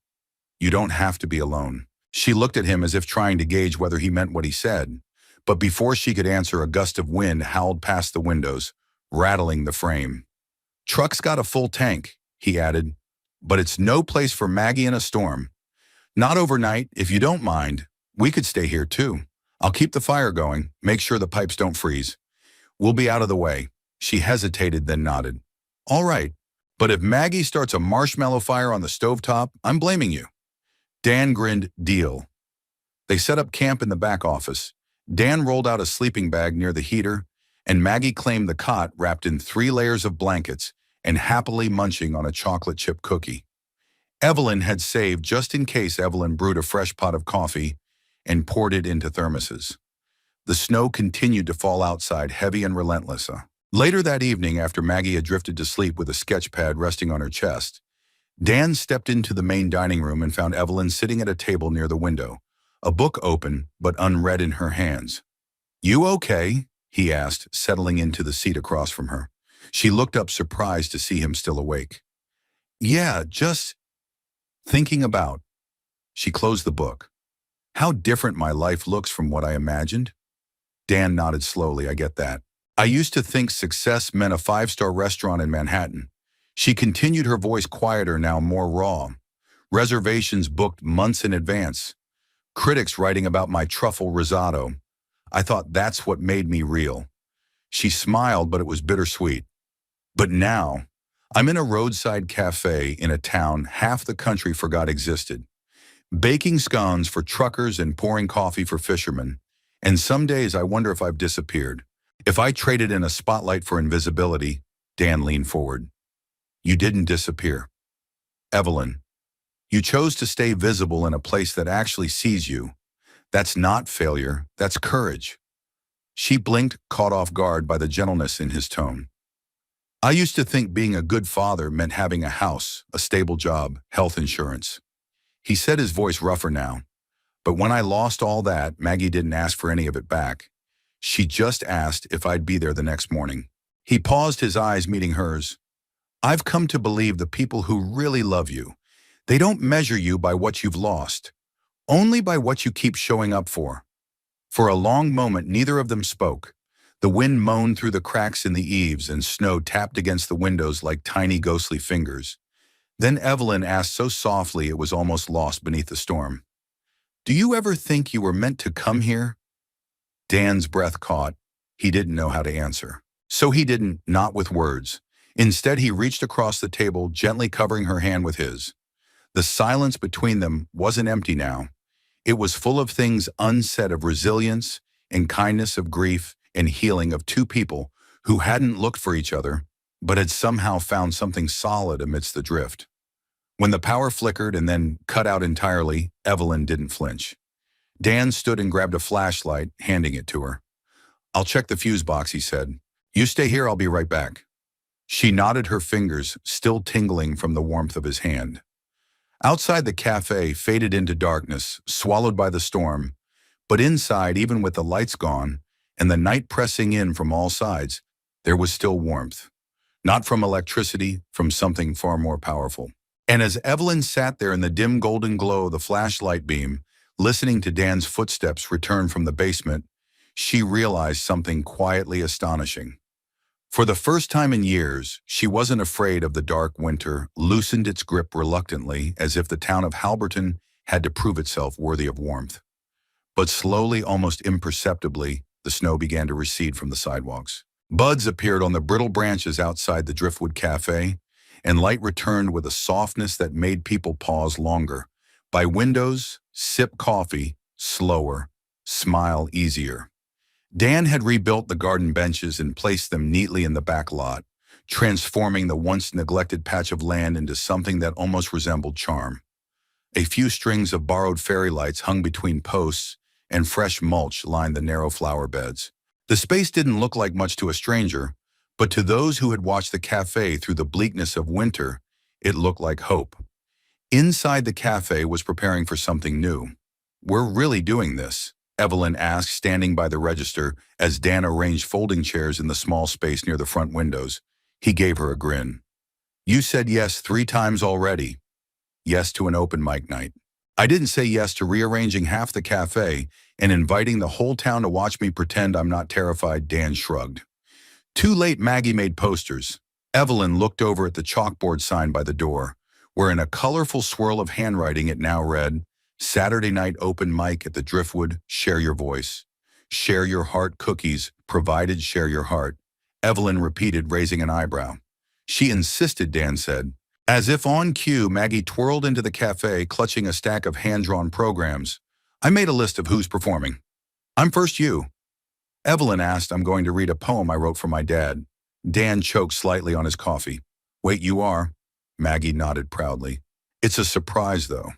you don't have to be alone." She looked at him as if trying to gauge whether he meant what he said, but before she could answer, a gust of wind howled past the windows, rattling the frame. "Truck's got a full tank," he added, "but it's no place for Maggie in a storm. Not overnight, if you don't mind. We could stay here too. I'll keep the fire going, make sure the pipes don't freeze. We'll be out of the way." She hesitated, then nodded. "All right, but if Maggie starts a marshmallow fire on the stovetop, I'm blaming you." Dan grinned. "Deal." They set up camp in the back office. Dan rolled out a sleeping bag near the heater, and Maggie claimed the cot wrapped in 3 layers of blankets and happily munching on a chocolate chip cookie. Evelyn had saved just in case. Evelyn brewed a fresh pot of coffee and poured it into thermoses. The snow continued to fall outside, heavy and relentless. Later that evening, after Maggie had drifted to sleep with a sketch pad resting on her chest, Dan stepped into the main dining room and found Evelyn sitting at a table near the window, a book open but unread in her hands. "You okay?" he asked, settling into the seat across from her. She looked up, surprised to see him still awake. "Yeah, just thinking about." She closed the book. "How different my life looks from what I imagined." Dan nodded slowly. "I get that. I used to think success meant a 5-star restaurant in Manhattan." She continued, her voice quieter now, more raw. "Reservations booked months in advance. Critics writing about my truffle risotto. I thought that's what made me real." She smiled, but it was bittersweet. "But now, I'm in a roadside cafe in a town half the country forgot existed, baking scones for truckers and pouring coffee for fishermen. And some days I wonder if I've disappeared. If I traded in a spotlight for invisibility." Dan leaned forward. "You didn't disappear, Evelyn. You chose to stay visible in a place that actually sees you. That's not failure, that's courage." She blinked, caught off guard by the gentleness in his tone. "I used to think being a good father meant having a house, a stable job, health insurance." He said, his voice rougher now. "But when I lost all that, Maggie didn't ask for any of it back. She just asked if I'd be there the next morning." He paused, his eyes meeting hers. "I've come to believe the people who really love you, they don't measure you by what you've lost, only by what you keep showing up for." For a long moment, neither of them spoke. The wind moaned through the cracks in the eaves and snow tapped against the windows like tiny ghostly fingers. Then Evelyn asked so softly it was almost lost beneath the storm, "Do you ever think you were meant to come here?" Dan's breath caught. He didn't know how to answer. So he didn't, not with words. Instead, he reached across the table, gently covering her hand with his. The silence between them wasn't empty now. It was full of things unsaid, of resilience and kindness, of grief and healing, of 2 people who hadn't looked for each other, but had somehow found something solid amidst the drift. When the power flickered and then cut out entirely, Evelyn didn't flinch. Dan stood and grabbed a flashlight, handing it to her. "I'll check the fuse box," he said. "You stay here, I'll be right back." She nodded, her fingers still tingling from the warmth of his hand. Outside, the cafe faded into darkness, swallowed by the storm, but inside, even with the lights gone and the night pressing in from all sides, there was still warmth. Not from electricity, from something far more powerful. And as Evelyn sat there in the dim golden glow of the flashlight beam, listening to Dan's footsteps return from the basement, she realized something quietly astonishing. For the first time in years, she wasn't afraid of the dark winter, loosened its grip reluctantly as if the town of Halberton had to prove itself worthy of warmth. But slowly, almost imperceptibly, the snow began to recede from the sidewalks. Buds appeared on the brittle branches outside the Driftwood Cafe, and light returned with a softness that made people pause longer. By windows, sip coffee, slower, smile easier. Dan had rebuilt the garden benches and placed them neatly in the back lot, transforming the once neglected patch of land into something that almost resembled charm. A few strings of borrowed fairy lights hung between posts, and fresh mulch lined the narrow flower beds. The space didn't look like much to a stranger, but to those who had watched the cafe through the bleakness of winter, it looked like hope. Inside the cafe was preparing for something new. "We're really doing this?" Evelyn asked, standing by the register as Dan arranged folding chairs in the small space near the front windows. He gave her a grin. "You said yes 3 times already." Yes to an open mic night. "I didn't say yes to rearranging half the cafe and inviting the whole town to watch me pretend I'm not terrified," Dan shrugged. Too late. Maggie made posters. Evelyn looked over at the chalkboard sign by the door, where in a colorful swirl of handwriting it now read, "Saturday night open mic at the Driftwood, share your voice. Share your heart cookies, provided share your heart." Evelyn repeated, raising an eyebrow. "She insisted," Dan said. As if on cue, Maggie twirled into the cafe, clutching a stack of hand-drawn programs. "I made a list of who's performing. I'm first you." Evelyn asked, "I'm going to read a poem I wrote for my dad." Dan choked slightly on his coffee. "Wait, you are?" Maggie nodded proudly. "It's a surprise, though.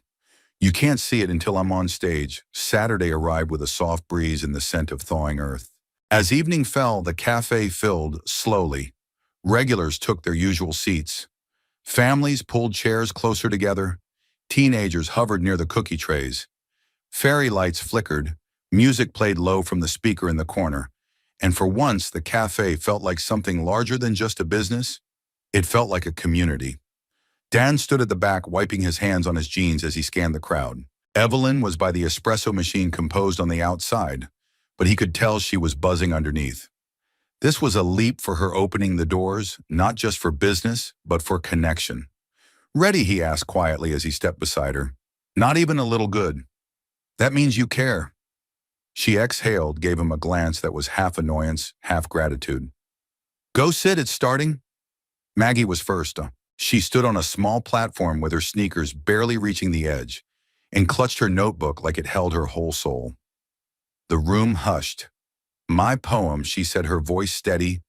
You can't see it until I'm on stage." Saturday arrived with a soft breeze and the scent of thawing earth. As evening fell, the cafe filled slowly. Regulars took their usual seats. Families pulled chairs closer together. Teenagers hovered near the cookie trays. Fairy lights flickered. Music played low from the speaker in the corner. And for once, the cafe felt like something larger than just a business. It felt like a community. Dan stood at the back, wiping his hands on his jeans as he scanned the crowd. Evelyn was by the espresso machine composed on the outside, but he could tell she was buzzing underneath. This was a leap for her, opening the doors, not just for business, but for connection. "Ready?" he asked quietly as he stepped beside her. "Not even a little good." "That means you care." She exhaled, gave him a glance that was half annoyance, half gratitude. "Go sit, it's starting." Maggie was first. She stood on a small platform with her sneakers barely reaching the edge and clutched her notebook like it held her whole soul. The room hushed. "My poem," she said, her voice steady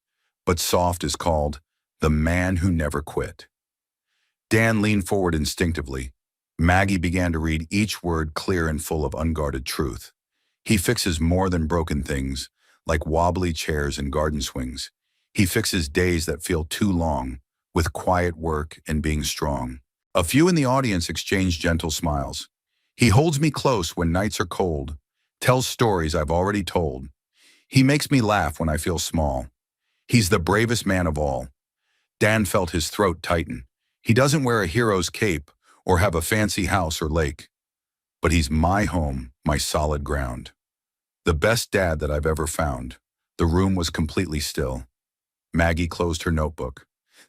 but soft, "is called The Man Who Never Quit." Dan leaned forward instinctively. Maggie began to read, each word clear and full of unguarded truth. "He fixes more than broken things, like wobbly chairs and garden swings. He fixes days that feel too long, with quiet work and being strong." A few in the audience exchanged gentle smiles. "He holds me close when nights are cold, tells stories I've already told. He makes me laugh when I feel small. He's the bravest man of all." Dan felt his throat tighten. "He doesn't wear a hero's cape or have a fancy house or lake. But he's my home, my solid ground. The best dad that I've ever found." The room was completely still. Maggie closed her notebook.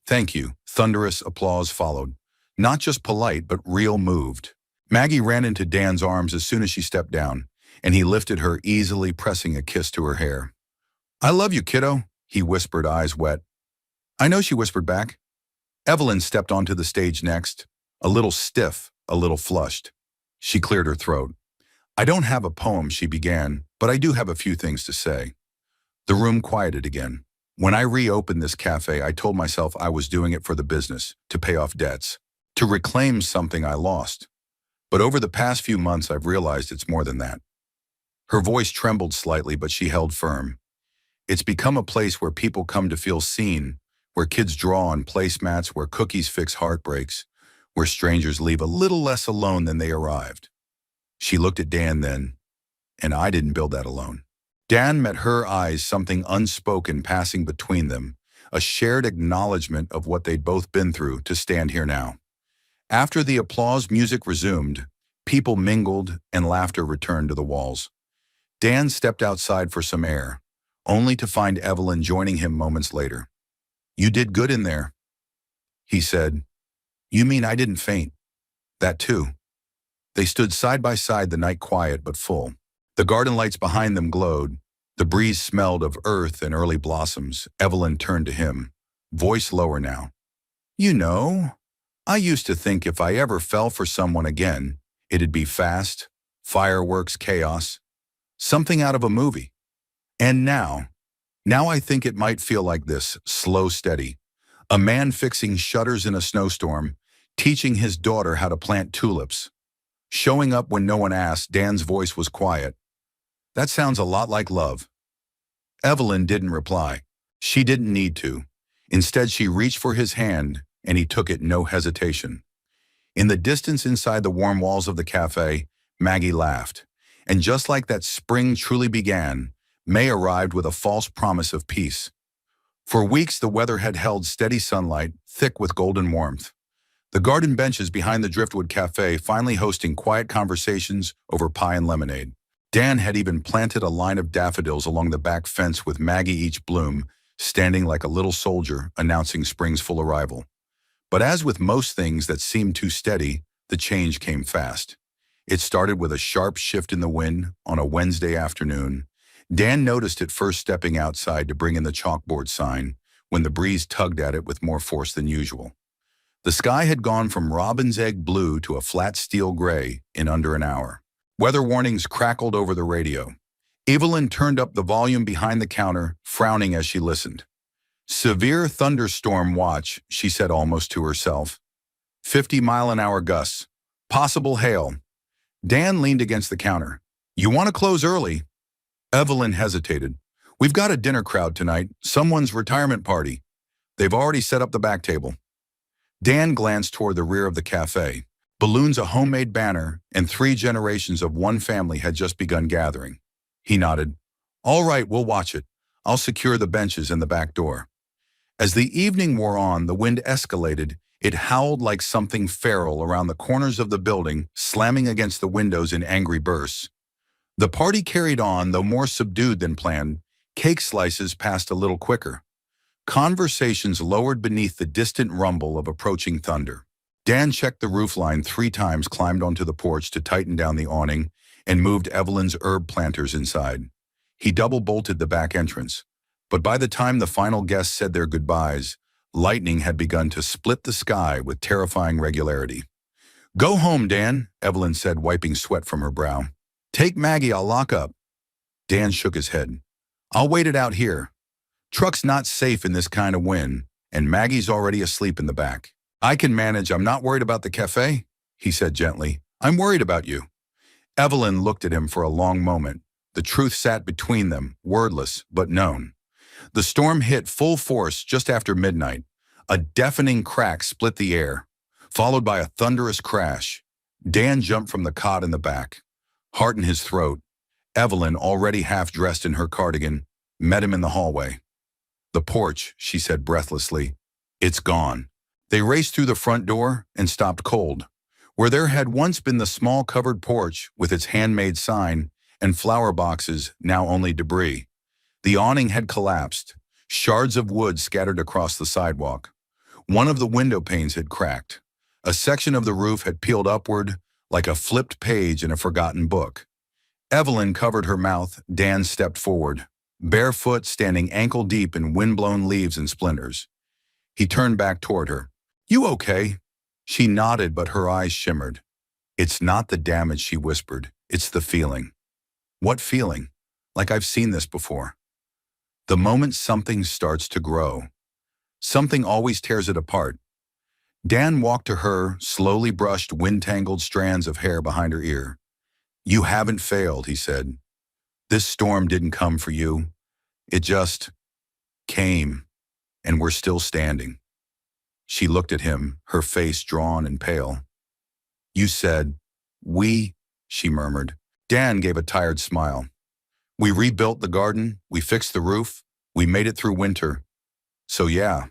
"Thank you." Thunderous applause followed. Not just polite, but real moved. Maggie ran into Dan's arms as soon as she stepped down, and he lifted her, easily pressing a kiss to her hair. "I love you, kiddo," he whispered, eyes wet. "I know," she whispered back. Evelyn stepped onto the stage next, a little stiff, a little flushed. She cleared her throat. "I don't have a poem," she began, "but I do have a few things to say." The room quieted again. "When I reopened this cafe, I told myself I was doing it for the business, to pay off debts, to reclaim something I lost. But over the past few months, I've realized it's more than that." Her voice trembled slightly, but she held firm. "It's become a place where people come to feel seen, where kids draw on placemats, where cookies fix heartbreaks, where strangers leave a little less alone than they arrived." She looked at Dan then, "And I didn't build that alone." Dan met her eyes, something unspoken passing between them, a shared acknowledgement of what they'd both been through to stand here now. After the applause, music resumed. People mingled and laughter returned to the walls. Dan stepped outside for some air, only to find Evelyn joining him moments later. "You did good in there," he said. "You mean I didn't faint?" "That too." They stood side by side, the night quiet but full. The garden lights behind them glowed. The breeze smelled of earth and early blossoms. Evelyn turned to him, voice lower now. "You know, I used to think if I ever fell for someone again, it'd be fast, fireworks, chaos, something out of a movie. And now I think it might feel like this, slow, steady. A man fixing shutters in a snowstorm, teaching his daughter how to plant tulips. Showing up when no one asked." Dan's voice was quiet. "That sounds a lot like love." Evelyn didn't reply. She didn't need to. Instead, she reached for his hand, and he took it, no hesitation. In the distance inside the warm walls of the cafe, Maggie laughed. And just like that spring truly began, May arrived with a false promise of peace. For weeks, the weather had held steady sunlight, thick with golden warmth. The garden benches behind the Driftwood Cafe finally hosting quiet conversations over pie and lemonade. Dan had even planted a line of daffodils along the back fence with Maggie, each bloom standing like a little soldier announcing spring's full arrival. But as with most things that seemed too steady, the change came fast. It started with a sharp shift in the wind on a Wednesday afternoon. Dan noticed it first stepping outside to bring in the chalkboard sign, when the breeze tugged at it with more force than usual. The sky had gone from robin's egg blue to a flat steel gray in under an hour. Weather warnings crackled over the radio. Evelyn turned up the volume behind the counter, frowning as she listened. "Severe thunderstorm watch," she said almost to herself. 50-mile-an-hour gusts. Possible hail. Dan leaned against the counter. "You want to close early?" Evelyn hesitated. "We've got a dinner crowd tonight, someone's retirement party. They've already set up the back table." Dan glanced toward the rear of the cafe. Balloons, a homemade banner, and 3 generations of one family had just begun gathering. He nodded. "All right, we'll watch it. I'll secure the benches and the back door." As the evening wore on, the wind escalated. It howled like something feral around the corners of the building, slamming against the windows in angry bursts. The party carried on, though more subdued than planned. Cake slices passed a little quicker. Conversations lowered beneath the distant rumble of approaching thunder. Dan checked the roofline 3 times, climbed onto the porch to tighten down the awning, and moved Evelyn's herb planters inside. He double-bolted the back entrance. But by the time the final guests said their goodbyes, lightning had begun to split the sky with terrifying regularity. "Go home, Dan," Evelyn said, wiping sweat from her brow. "Take Maggie, I'll lock up." Dan shook his head. "I'll wait it out here. Truck's not safe in this kind of wind, and Maggie's already asleep in the back. I can manage. I'm not worried about the cafe," he said gently. "I'm worried about you." Evelyn looked at him for a long moment. The truth sat between them, wordless but known. The storm hit full force just after midnight. A deafening crack split the air, followed by a thunderous crash. Dan jumped from the cot in the back, heart in his throat. Evelyn, already half-dressed in her cardigan, met him in the hallway. "The porch," she said breathlessly. "It's gone." They raced through the front door and stopped cold. Where there had once been the small covered porch with its handmade sign and flower boxes, now only debris. The awning had collapsed, shards of wood scattered across the sidewalk. One of the window panes had cracked. A section of the roof had peeled upward like a flipped page in a forgotten book. Evelyn covered her mouth. Dan stepped forward, barefoot, standing ankle-deep in wind-blown leaves and splinters. He turned back toward her. "You okay?" She nodded, but her eyes shimmered. "It's not the damage," she whispered. "It's the feeling." "What feeling?" "Like I've seen this before." The moment something starts to grow, something always tears it apart. Dan walked to her, slowly brushed wind-tangled strands of hair behind her ear. "You haven't failed," he said. "This storm didn't come for you. It just came, and we're still standing." She looked at him, her face drawn and pale. "You said, 'we,'" she murmured. Dan gave a tired smile. "We rebuilt the garden, we fixed the roof, we made it through winter. So yeah,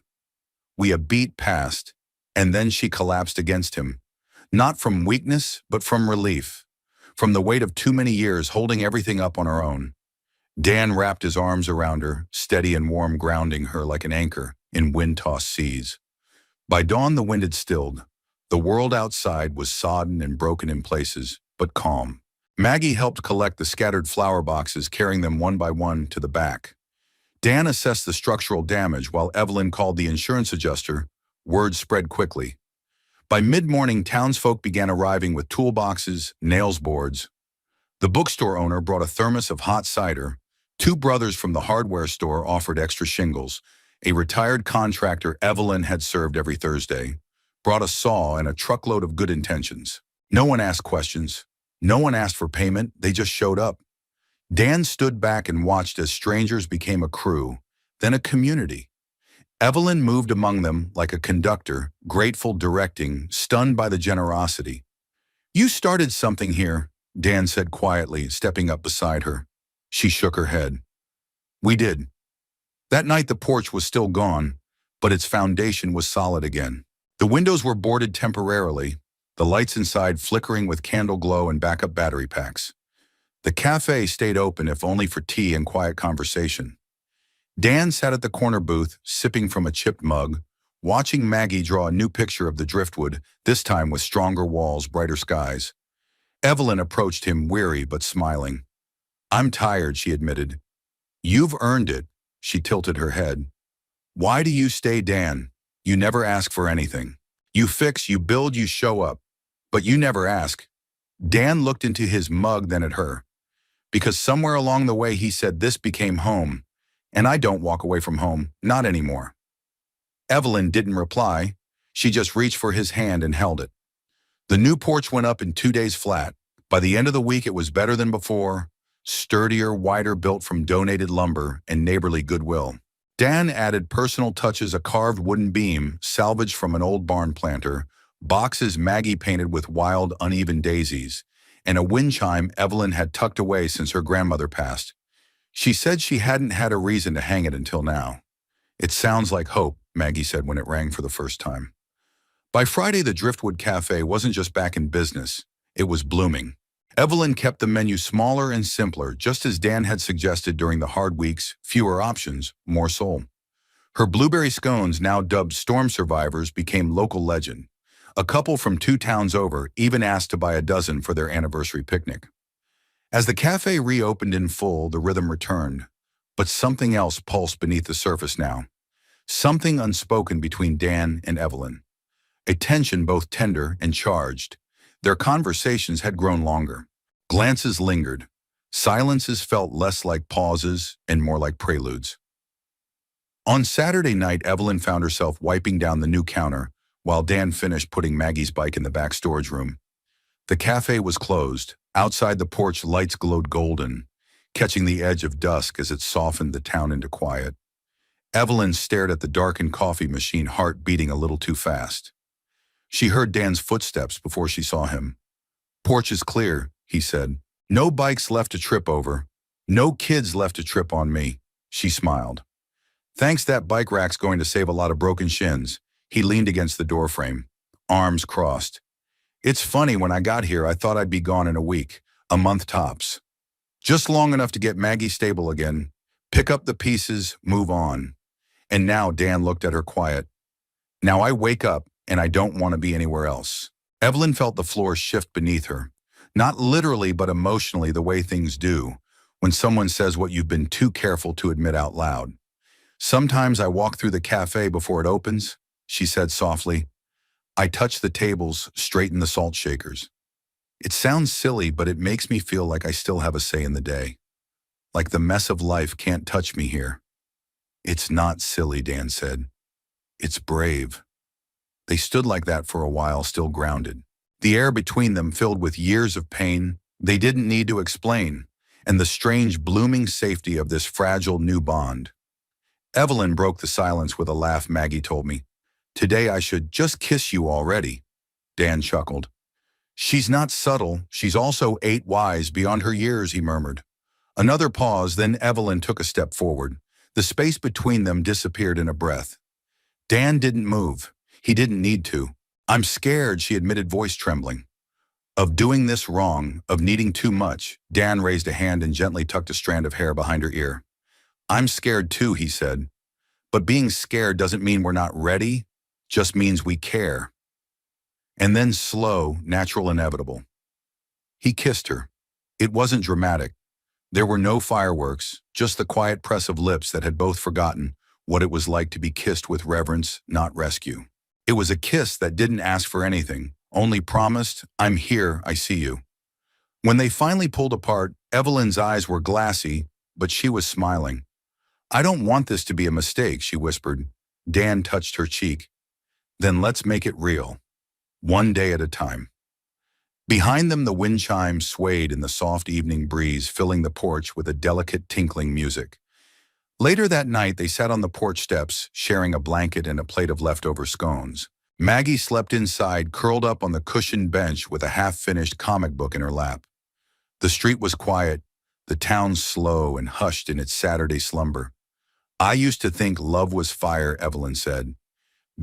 we a beat past." And then she collapsed against him, not from weakness, but from relief. from the weight of too many years holding everything up on her own. Dan wrapped his arms around her, steady and warm, grounding her like an anchor in wind-tossed seas. By dawn, the wind had stilled. The world outside was sodden and broken in places, but calm. Maggie helped collect the scattered flower boxes, carrying them one by one to the back. Dan assessed the structural damage while Evelyn called the insurance adjuster. Word spread quickly. By mid-morning, townsfolk began arriving with toolboxes, nails boards. The bookstore owner brought a thermos of hot cider. Two brothers from the hardware store offered extra shingles. A retired contractor Evelyn had served every Thursday brought a saw and a truckload of good intentions. No one asked questions. No one asked for payment. They just showed up. Dan stood back and watched as strangers became a crew, then a community. Evelyn moved among them like a conductor, grateful, directing, stunned by the generosity. "You started something here," Dan said quietly, stepping up beside her. She shook her head. "We did." That night the porch was still gone, but its foundation was solid again. The windows were boarded temporarily, the lights inside flickering with candle glow and backup battery packs. The cafe stayed open, if only for tea and quiet conversation. Dan sat at the corner booth, sipping from a chipped mug, watching Maggie draw a new picture of the driftwood, this time with stronger walls, brighter skies. Evelyn approached him, weary but smiling. "I'm tired," she admitted. "You've earned it." She tilted her head. "Why do you stay, Dan? You never ask for anything. You fix, you build, you show up. But you never ask." Dan looked into his mug, then at her. "Because somewhere along the way he said this became home. And I don't walk away from home, not anymore." Evelyn didn't reply. She just reached for his hand and held it. The new porch went up in 2 days flat. By the end of the week it was better than before, sturdier, wider, built from donated lumber and neighborly goodwill. Dan added personal touches: a carved wooden beam salvaged from an old barn planter, boxes Maggie painted with wild, uneven daisies, and a wind chime Evelyn had tucked away since her grandmother passed. She said she hadn't had a reason to hang it until now. "It sounds like hope," Maggie said when it rang for the first time. By Friday, the Driftwood Cafe wasn't just back in business, it was blooming. Evelyn kept the menu smaller and simpler, just as Dan had suggested during the hard weeks: fewer options, more soul. Her blueberry scones, now dubbed storm survivors, became local legend. A couple from 2 towns over even asked to buy a dozen for their anniversary picnic. As the cafe reopened in full, the rhythm returned. But something else pulsed beneath the surface now. Something unspoken between Dan and Evelyn. A tension both tender and charged. Their conversations had grown longer. Glances lingered. Silences felt less like pauses and more like preludes. On Saturday night, Evelyn found herself wiping down the new counter while Dan finished putting Maggie's bike in the back storage room. The cafe was closed. Outside the porch, lights glowed golden, catching the edge of dusk as it softened the town into quiet. Evelyn stared at the darkened coffee machine, heart beating a little too fast. She heard Dan's footsteps before she saw him. "Porch is clear," he said. "No bikes left to trip over. No kids left to trip on me." She smiled. "Thanks, that bike rack's going to save a lot of broken shins." He leaned against the doorframe, arms crossed. "It's funny, when I got here I thought I'd be gone in a week, a month tops. Just long enough to get Maggie stable again, pick up the pieces, move on." And now, Dan looked at her quiet. "Now I wake up and I don't want to be anywhere else." Evelyn felt the floor shift beneath her. Not literally, but emotionally, the way things do when someone says what you've been too careful to admit out loud. "Sometimes I walk through the cafe before it opens," she said softly. "I touch the tables, straighten the salt shakers. It sounds silly, but it makes me feel like I still have a say in the day. Like the mess of life can't touch me here." "It's not silly," Dan said. "It's brave." They stood like that for a while, still grounded. The air between them filled with years of pain they didn't need to explain, and the strange blooming safety of this fragile new bond. Evelyn broke the silence with a laugh. "Maggie told me today I should just kiss you already." Dan chuckled. "She's not subtle, she's also 8 wise beyond her years," he murmured. Another pause, then Evelyn took a step forward. The space between them disappeared in a breath. Dan didn't move. He didn't need to. "I'm scared," she admitted, voice trembling. Of doing this wrong, of needing too much. Dan raised a hand and gently tucked a strand of hair behind her ear. I'm scared too, he said. But being scared doesn't mean we're not ready, just means we care. And then slow, natural, inevitable. He kissed her. It wasn't dramatic. There were no fireworks, just the quiet press of lips that had both forgotten what it was like to be kissed with reverence, not rescue. It was a kiss that didn't ask for anything, only promised, I'm here, I see you. When they finally pulled apart, Evelyn's eyes were glassy, but she was smiling. I don't want this to be a mistake, she whispered. Dan touched her cheek. Then let's make it real. One day at a time. Behind them, the wind chimes swayed in the soft evening breeze, filling the porch with a delicate tinkling music. Later that night, they sat on the porch steps, sharing a blanket and a plate of leftover scones. Maggie slept inside, curled up on the cushioned bench with a half-finished comic book in her lap. The street was quiet, the town slow and hushed in its Saturday slumber. I used to think love was fire, Evelyn said.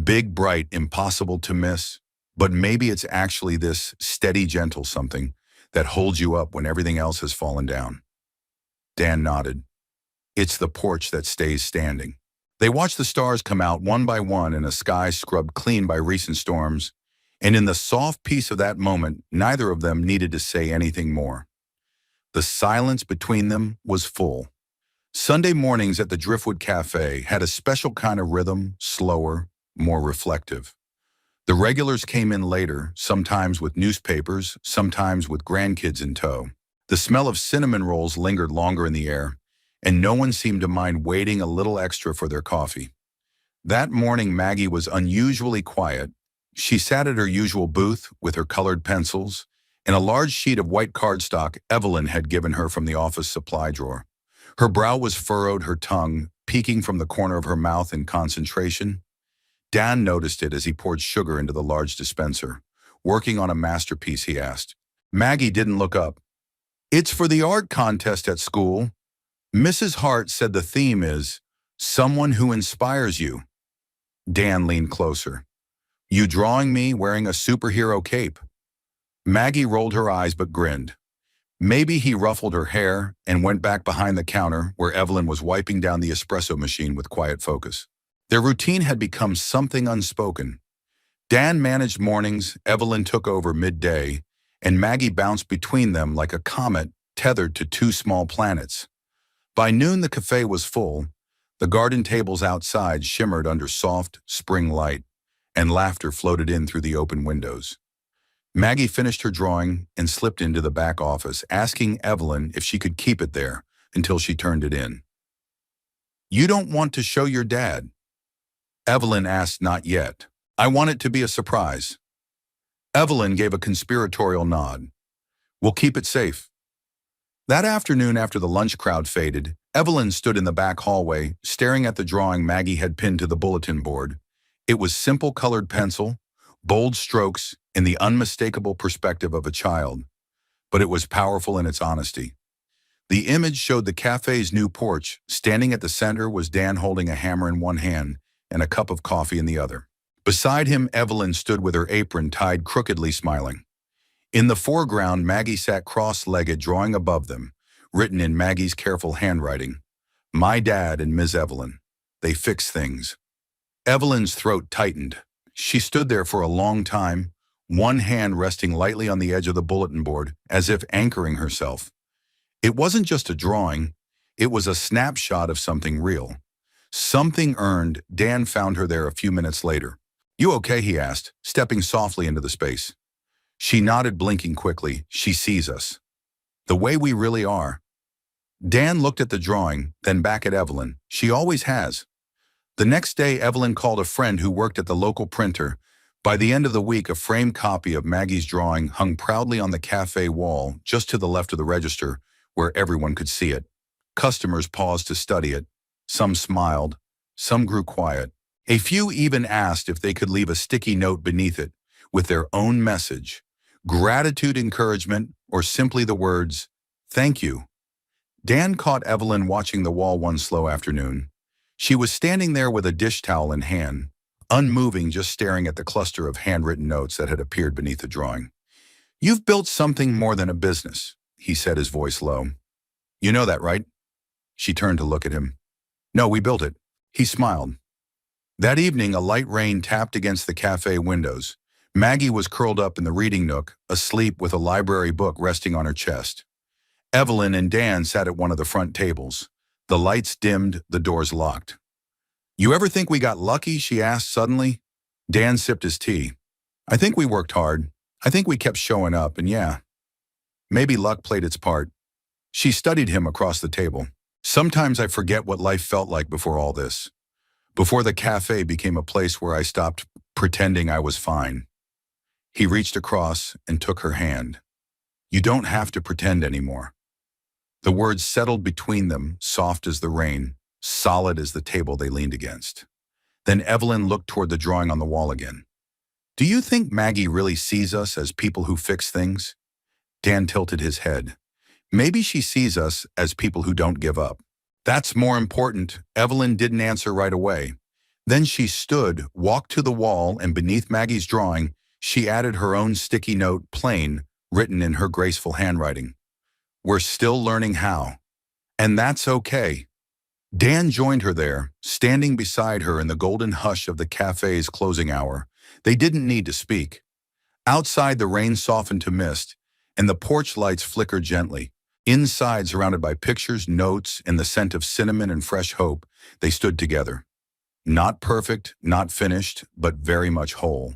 Big, bright, impossible to miss. But maybe it's actually this steady, gentle something that holds you up when everything else has fallen down. Dan nodded. It's the porch that stays standing. They watched the stars come out one by one in a sky scrubbed clean by recent storms, and in the soft peace of that moment, neither of them needed to say anything more. The silence between them was full. Sunday mornings at the Driftwood Cafe had a special kind of rhythm, slower, more reflective. The regulars came in later, sometimes with newspapers, sometimes with grandkids in tow. The smell of cinnamon rolls lingered longer in the air, and no one seemed to mind waiting a little extra for their coffee. That morning, Maggie was unusually quiet. She sat at her usual booth with her colored pencils and a large sheet of white cardstock Evelyn had given her from the office supply drawer. Her brow was furrowed, her tongue peeking from the corner of her mouth in concentration. Dan noticed it as he poured sugar into the large dispenser. Working on a masterpiece, he asked. Maggie didn't look up. It's for the art contest at school. Mrs. Hart said the theme is, someone who inspires you. Dan leaned closer. You drawing me wearing a superhero cape? Maggie rolled her eyes but grinned. Maybe he ruffled her hair and went back behind the counter where Evelyn was wiping down the espresso machine with quiet focus. Their routine had become something unspoken. Dan managed mornings, Evelyn took over midday, and Maggie bounced between them like a comet tethered to two small planets. By noon, the cafe was full. The garden tables outside shimmered under soft, spring light, and laughter floated in through the open windows. Maggie finished her drawing and slipped into the back office, asking Evelyn if she could keep it there until she turned it in. You don't want to show your dad? Evelyn asked, not yet. I want it to be a surprise. Evelyn gave a conspiratorial nod. We'll keep it safe. That afternoon, after the lunch crowd faded, Evelyn stood in the back hallway, staring at the drawing Maggie had pinned to the bulletin board. It was simple colored pencil, bold strokes, and the unmistakable perspective of a child. But it was powerful in its honesty. The image showed the cafe's new porch. Standing at the center was Dan holding a hammer in one hand and a cup of coffee in the other. Beside him, Evelyn stood with her apron tied crookedly, smiling. In the foreground, Maggie sat cross-legged, drawing above them, written in Maggie's careful handwriting. My dad and Ms. Evelyn. They fix things. Evelyn's throat tightened. She stood there for a long time, one hand resting lightly on the edge of the bulletin board, as if anchoring herself. It wasn't just a drawing, it was a snapshot of something real. Something earned. Dan found her there a few minutes later. You okay, he asked, stepping softly into the space. She nodded, blinking quickly. She sees us. The way we really are. Dan looked at the drawing, then back at Evelyn. She always has. The next day, Evelyn called a friend who worked at the local printer. By the end of the week, a framed copy of Maggie's drawing hung proudly on the cafe wall, just to the left of the register, where everyone could see it. Customers paused to study it. Some smiled. Some grew quiet. A few even asked if they could leave a sticky note beneath it with their own message, gratitude, encouragement, or simply the words, thank you. Dan caught Evelyn watching the wall one slow afternoon. She was standing there with a dish towel in hand, unmoving, just staring at the cluster of handwritten notes that had appeared beneath the drawing. You've built something more than a business, he said, his voice low. You know that, right? She turned to look at him. No, we built it. He smiled. That evening, a light rain tapped against the cafe windows. Maggie was curled up in the reading nook, asleep with a library book resting on her chest. Evelyn and Dan sat at one of the front tables. The lights dimmed, the doors locked. You ever think we got lucky? She asked suddenly. Dan sipped his tea. I think we worked hard. I think we kept showing up, and yeah, maybe luck played its part. She studied him across the table. Sometimes I forget what life felt like before all this. Before the cafe became a place where I stopped pretending I was fine. He reached across and took her hand. You don't have to pretend anymore. The words settled between them, soft as the rain, solid as the table they leaned against. Then Evelyn looked toward the drawing on the wall again. Do you think Maggie really sees us as people who fix things? Dan tilted his head. Maybe she sees us as people who don't give up. That's more important. Evelyn didn't answer right away. Then she stood, walked to the wall, and beneath Maggie's drawing, she added her own sticky note, plain, written in her graceful handwriting. We're still learning how. And that's okay. Dan joined her there, standing beside her in the golden hush of the cafe's closing hour. They didn't need to speak. Outside, the rain softened to mist, and the porch lights flickered gently. Inside, surrounded by pictures, notes, and the scent of cinnamon and fresh hope, they stood together. Not perfect, not finished, but very much whole.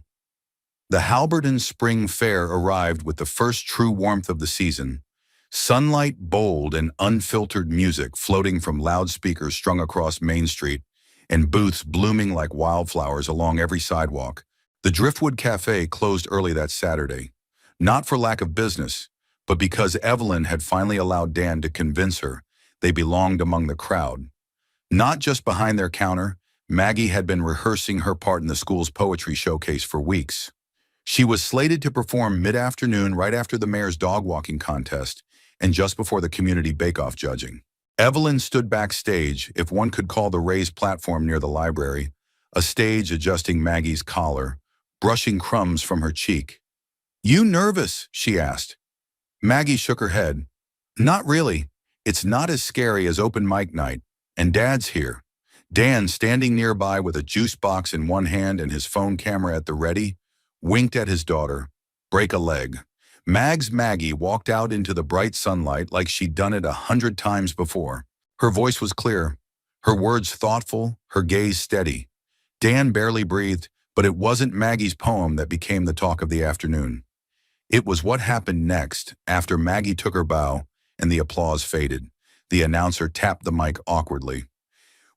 The Halberton Spring Fair arrived with the first true warmth of the season. Sunlight bold and unfiltered music floating from loudspeakers strung across Main Street, and booths blooming like wildflowers along every sidewalk. The Driftwood Cafe closed early that Saturday, not for lack of business, but because Evelyn had finally allowed Dan to convince her they belonged among the crowd. Not just behind their counter, Maggie had been rehearsing her part in the school's poetry showcase for weeks. She was slated to perform mid-afternoon right after the mayor's dog walking contest and just before the community bake-off judging. Evelyn stood backstage, if one could call the raised platform near the library, a stage adjusting Maggie's collar, brushing crumbs from her cheek. You nervous? She asked. Maggie shook her head. Not really. It's not as scary as open mic night, and Dad's here. Dan, standing nearby with a juice box in one hand and his phone camera at the ready, winked at his daughter. Break a leg. Maggie walked out into the bright sunlight like she'd done it 100 times before. Her voice was clear, her words thoughtful, her gaze steady. Dan barely breathed, but it wasn't Maggie's poem that became the talk of the afternoon. It was what happened next, after Maggie took her bow and the applause faded. The announcer tapped the mic awkwardly.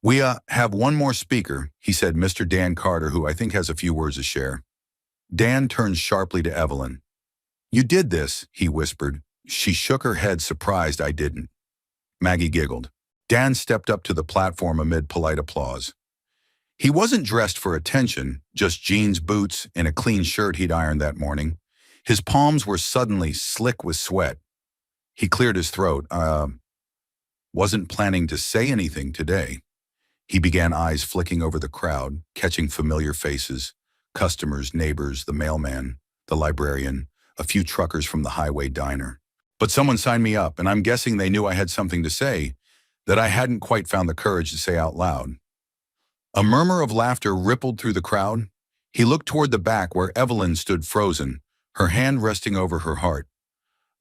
We have one more speaker, he said, Mr. Dan Carter, who I think has a few words to share. Dan turned sharply to Evelyn. You did this, he whispered. She shook her head, surprised I didn't. Maggie giggled. Dan stepped up to the platform amid polite applause. He wasn't dressed for attention, just jeans, boots, and a clean shirt he'd ironed that morning. His palms were suddenly slick with sweat. He cleared his throat. Wasn't planning to say anything today. He began, eyes flicking over the crowd, catching familiar faces, customers, neighbors, the mailman, the librarian, a few truckers from the highway diner. But someone signed me up, and I'm guessing they knew I had something to say that I hadn't quite found the courage to say out loud. A murmur of laughter rippled through the crowd. He looked toward the back where Evelyn stood frozen, her hand resting over her heart.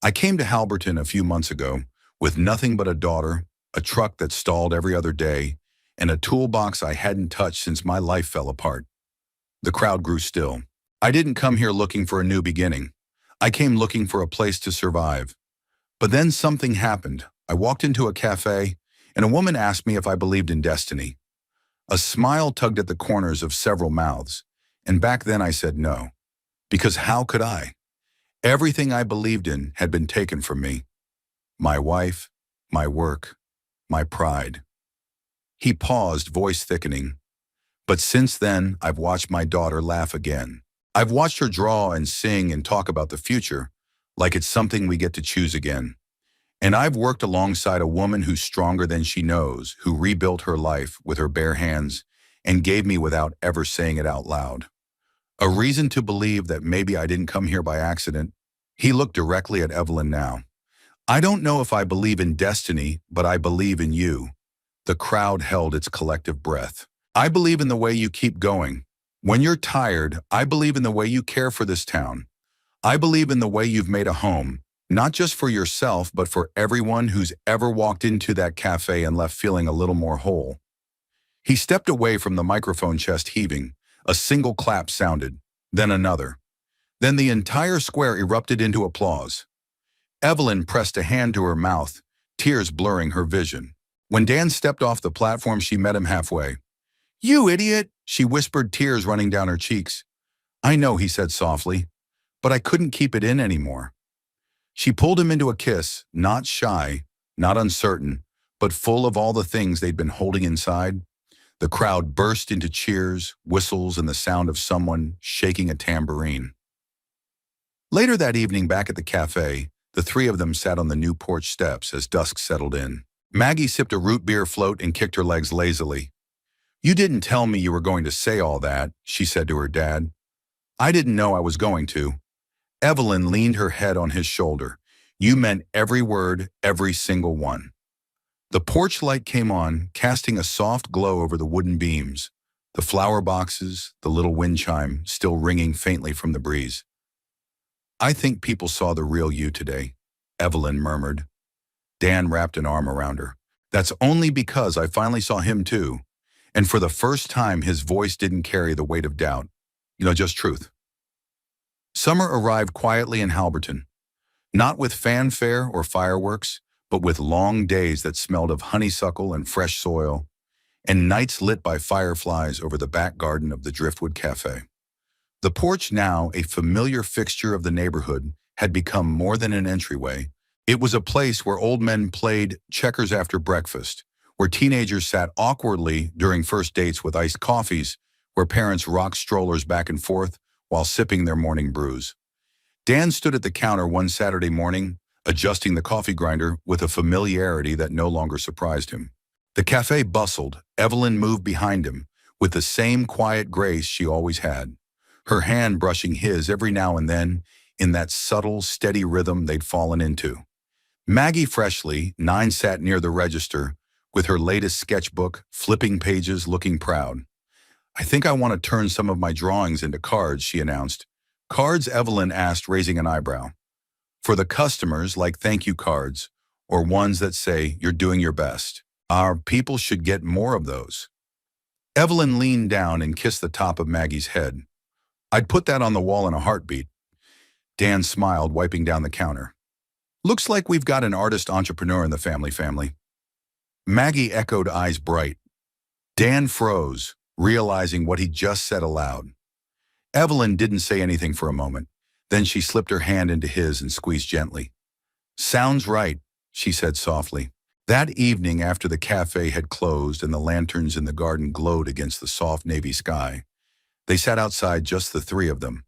I came to Halberton a few months ago with nothing but a daughter, a truck that stalled every other day, and a toolbox I hadn't touched since my life fell apart. The crowd grew still. I didn't come here looking for a new beginning. I came looking for a place to survive. But then something happened. I walked into a cafe, and a woman asked me if I believed in destiny. A smile tugged at the corners of several mouths, and back then I said no. Because how could I? Everything I believed in had been taken from me. My wife, my work, my pride. He paused, voice thickening. But since then, I've watched my daughter laugh again. I've watched her draw and sing and talk about the future, like it's something we get to choose again. And I've worked alongside a woman who's stronger than she knows, who rebuilt her life with her bare hands and gave me without ever saying it out loud. A reason to believe that maybe I didn't come here by accident, He looked directly at Evelyn now. I don't know if I believe in destiny, but I believe in you. The crowd held its collective breath. I believe in the way you keep going. When you're tired, I believe in the way you care for this town. I believe in the way you've made a home, not just for yourself, but for everyone who's ever walked into that cafe and left feeling a little more whole. He stepped away from the microphone, chest heaving. A single clap sounded, then another. Then the entire square erupted into applause. Evelyn pressed a hand to her mouth, tears blurring her vision. When Dan stepped off the platform, she met him halfway. "You idiot," she whispered, tears running down her cheeks. "I know," he said softly, "but I couldn't keep it in anymore." She pulled him into a kiss, not shy, not uncertain, but full of all the things they'd been holding inside. The crowd burst into cheers, whistles, and the sound of someone shaking a tambourine. Later that evening, back at the cafe, the three of them sat on the new porch steps as dusk settled in. Maggie sipped a root beer float and kicked her legs lazily. "You didn't tell me you were going to say all that," she said to her dad. "I didn't know I was going to." Evelyn leaned her head on his shoulder. "You meant every word, every single one." The porch light came on, casting a soft glow over the wooden beams, the flower boxes, the little wind chime still ringing faintly from the breeze. "I think people saw the real you today," Evelyn murmured. Dan wrapped an arm around her. "That's only because I finally saw him too. And for the first time, his voice didn't carry the weight of doubt. Just truth." Summer arrived quietly in Halberton, not with fanfare or fireworks, but with long days that smelled of honeysuckle and fresh soil, and nights lit by fireflies over the back garden of the Driftwood Cafe. The porch, now a familiar fixture of the neighborhood, had become more than an entryway. It was a place where old men played checkers after breakfast, where teenagers sat awkwardly during first dates with iced coffees, where parents rocked strollers back and forth while sipping their morning brews. Dan stood at the counter one Saturday morning, adjusting the coffee grinder with a familiarity that no longer surprised him. The cafe bustled. Evelyn moved behind him with the same quiet grace she always had, her hand brushing his every now and then in that subtle, steady rhythm they'd fallen into. Maggie Freshly, 9, sat near the register with her latest sketchbook, flipping pages, looking proud. "I think I want to turn some of my drawings into cards," she announced. "Cards?" Evelyn asked, raising an eyebrow. "For the customers, like thank you cards, or ones that say you're doing your best. Our people should get more of those." Evelyn leaned down and kissed the top of Maggie's head. "I'd put that on the wall in a heartbeat." Dan smiled, wiping down the counter. "Looks like we've got an artist entrepreneur in the family." Maggie echoed, eyes bright. Dan froze, realizing what he'd just said aloud. Evelyn didn't say anything for a moment. Then she slipped her hand into his and squeezed gently. "Sounds right," she said softly. That evening, after the cafe had closed and the lanterns in the garden glowed against the soft navy sky, they sat outside, just the three of them.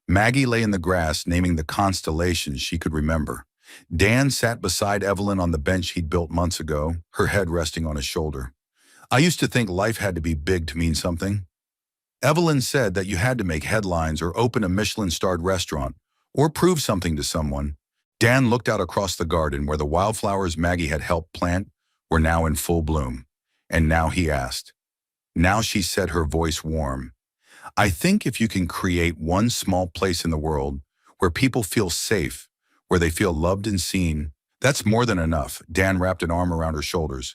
Maggie lay in the grass, naming the constellations she could remember. Dan sat beside Evelyn on the bench he'd built months ago, her head resting on his shoulder. "I used to think life had to be big to mean something." Evelyn said that you had to make headlines or open a Michelin-starred restaurant or prove something to someone. Dan looked out across the garden where the wildflowers Maggie had helped plant were now in full bloom. And now he asked. Now she said, her voice warm. "I think if you can create one small place in the world where people feel safe, where they feel loved and seen, that's more than enough." Dan wrapped an arm around her shoulders.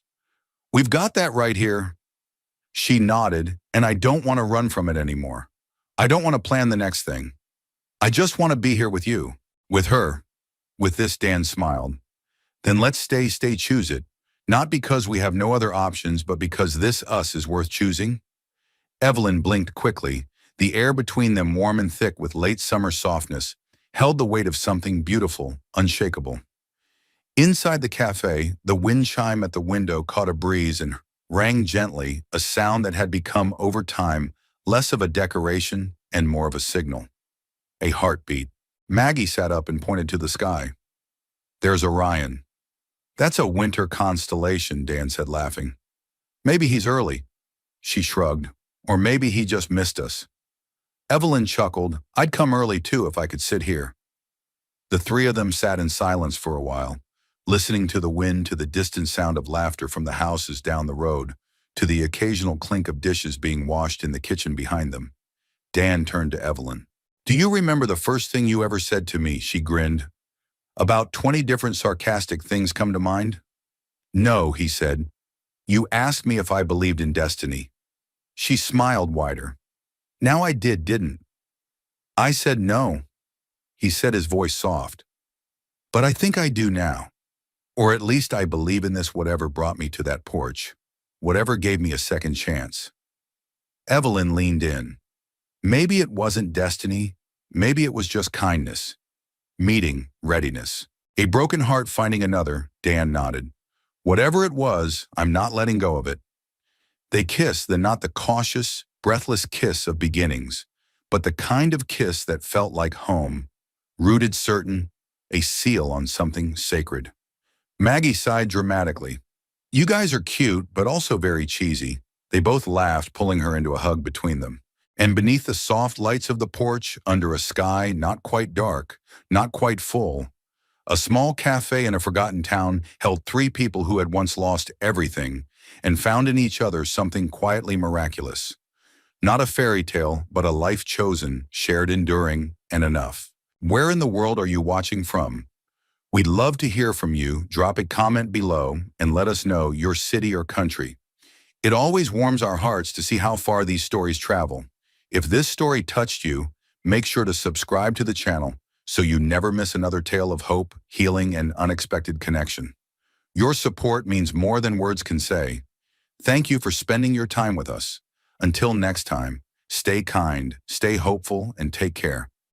"We've got that right here." She nodded, "And I don't want to run from it anymore. I don't want to plan the next thing. I just want to be here with you." With her. With this, Dan smiled. "Then let's stay, choose it. Not because we have no other options, but because this us is worth choosing." Evelyn blinked quickly. The air between them, warm and thick with late summer softness, held the weight of something beautiful, unshakable. Inside the cafe, the wind chime at the window caught a breeze and rang gently, a sound that had become, over time, less of a decoration and more of a signal. A heartbeat. Maggie sat up and pointed to the sky. "There's Orion." "That's a winter constellation," Dan said, laughing. "Maybe he's early." She shrugged. "Or maybe he just missed us." Evelyn chuckled. "I'd come early too if I could sit here." The three of them sat in silence for a while, listening to the wind, to the distant sound of laughter from the houses down the road, to the occasional clink of dishes being washed in the kitchen behind them. Dan turned to Evelyn. "Do you remember the first thing you ever said to me?" She grinned. "About 20 different sarcastic things come to mind?" "No," he said. "You asked me if I believed in destiny." She smiled wider. "Now I didn't I said no." He said, his voice soft. "But I think I do now. Or at least I believe in this, whatever brought me to that porch. Whatever gave me a second chance." Evelyn leaned in. "Maybe it wasn't destiny. Maybe it was just kindness. Meeting, readiness. A broken heart finding another," Dan nodded. "Whatever it was, I'm not letting go of it." They kissed, then not the cautious, breathless kiss of beginnings, but the kind of kiss that felt like home, rooted certain, a seal on something sacred. Maggie sighed dramatically. "You guys are cute, but also very cheesy." They both laughed, pulling her into a hug between them. And beneath the soft lights of the porch, under a sky not quite dark, not quite full, a small cafe in a forgotten town held three people who had once lost everything and found in each other something quietly miraculous. Not a fairy tale, but a life chosen, shared, enduring, and enough. Where in the world are you watching from? We'd love to hear from you. Drop a comment below and let us know your city or country. It always warms our hearts to see how far these stories travel. If this story touched you, make sure to subscribe to the channel so you never miss another tale of hope, healing, and unexpected connection. Your support means more than words can say. Thank you for spending your time with us. Until next time, stay kind, stay hopeful, and take care.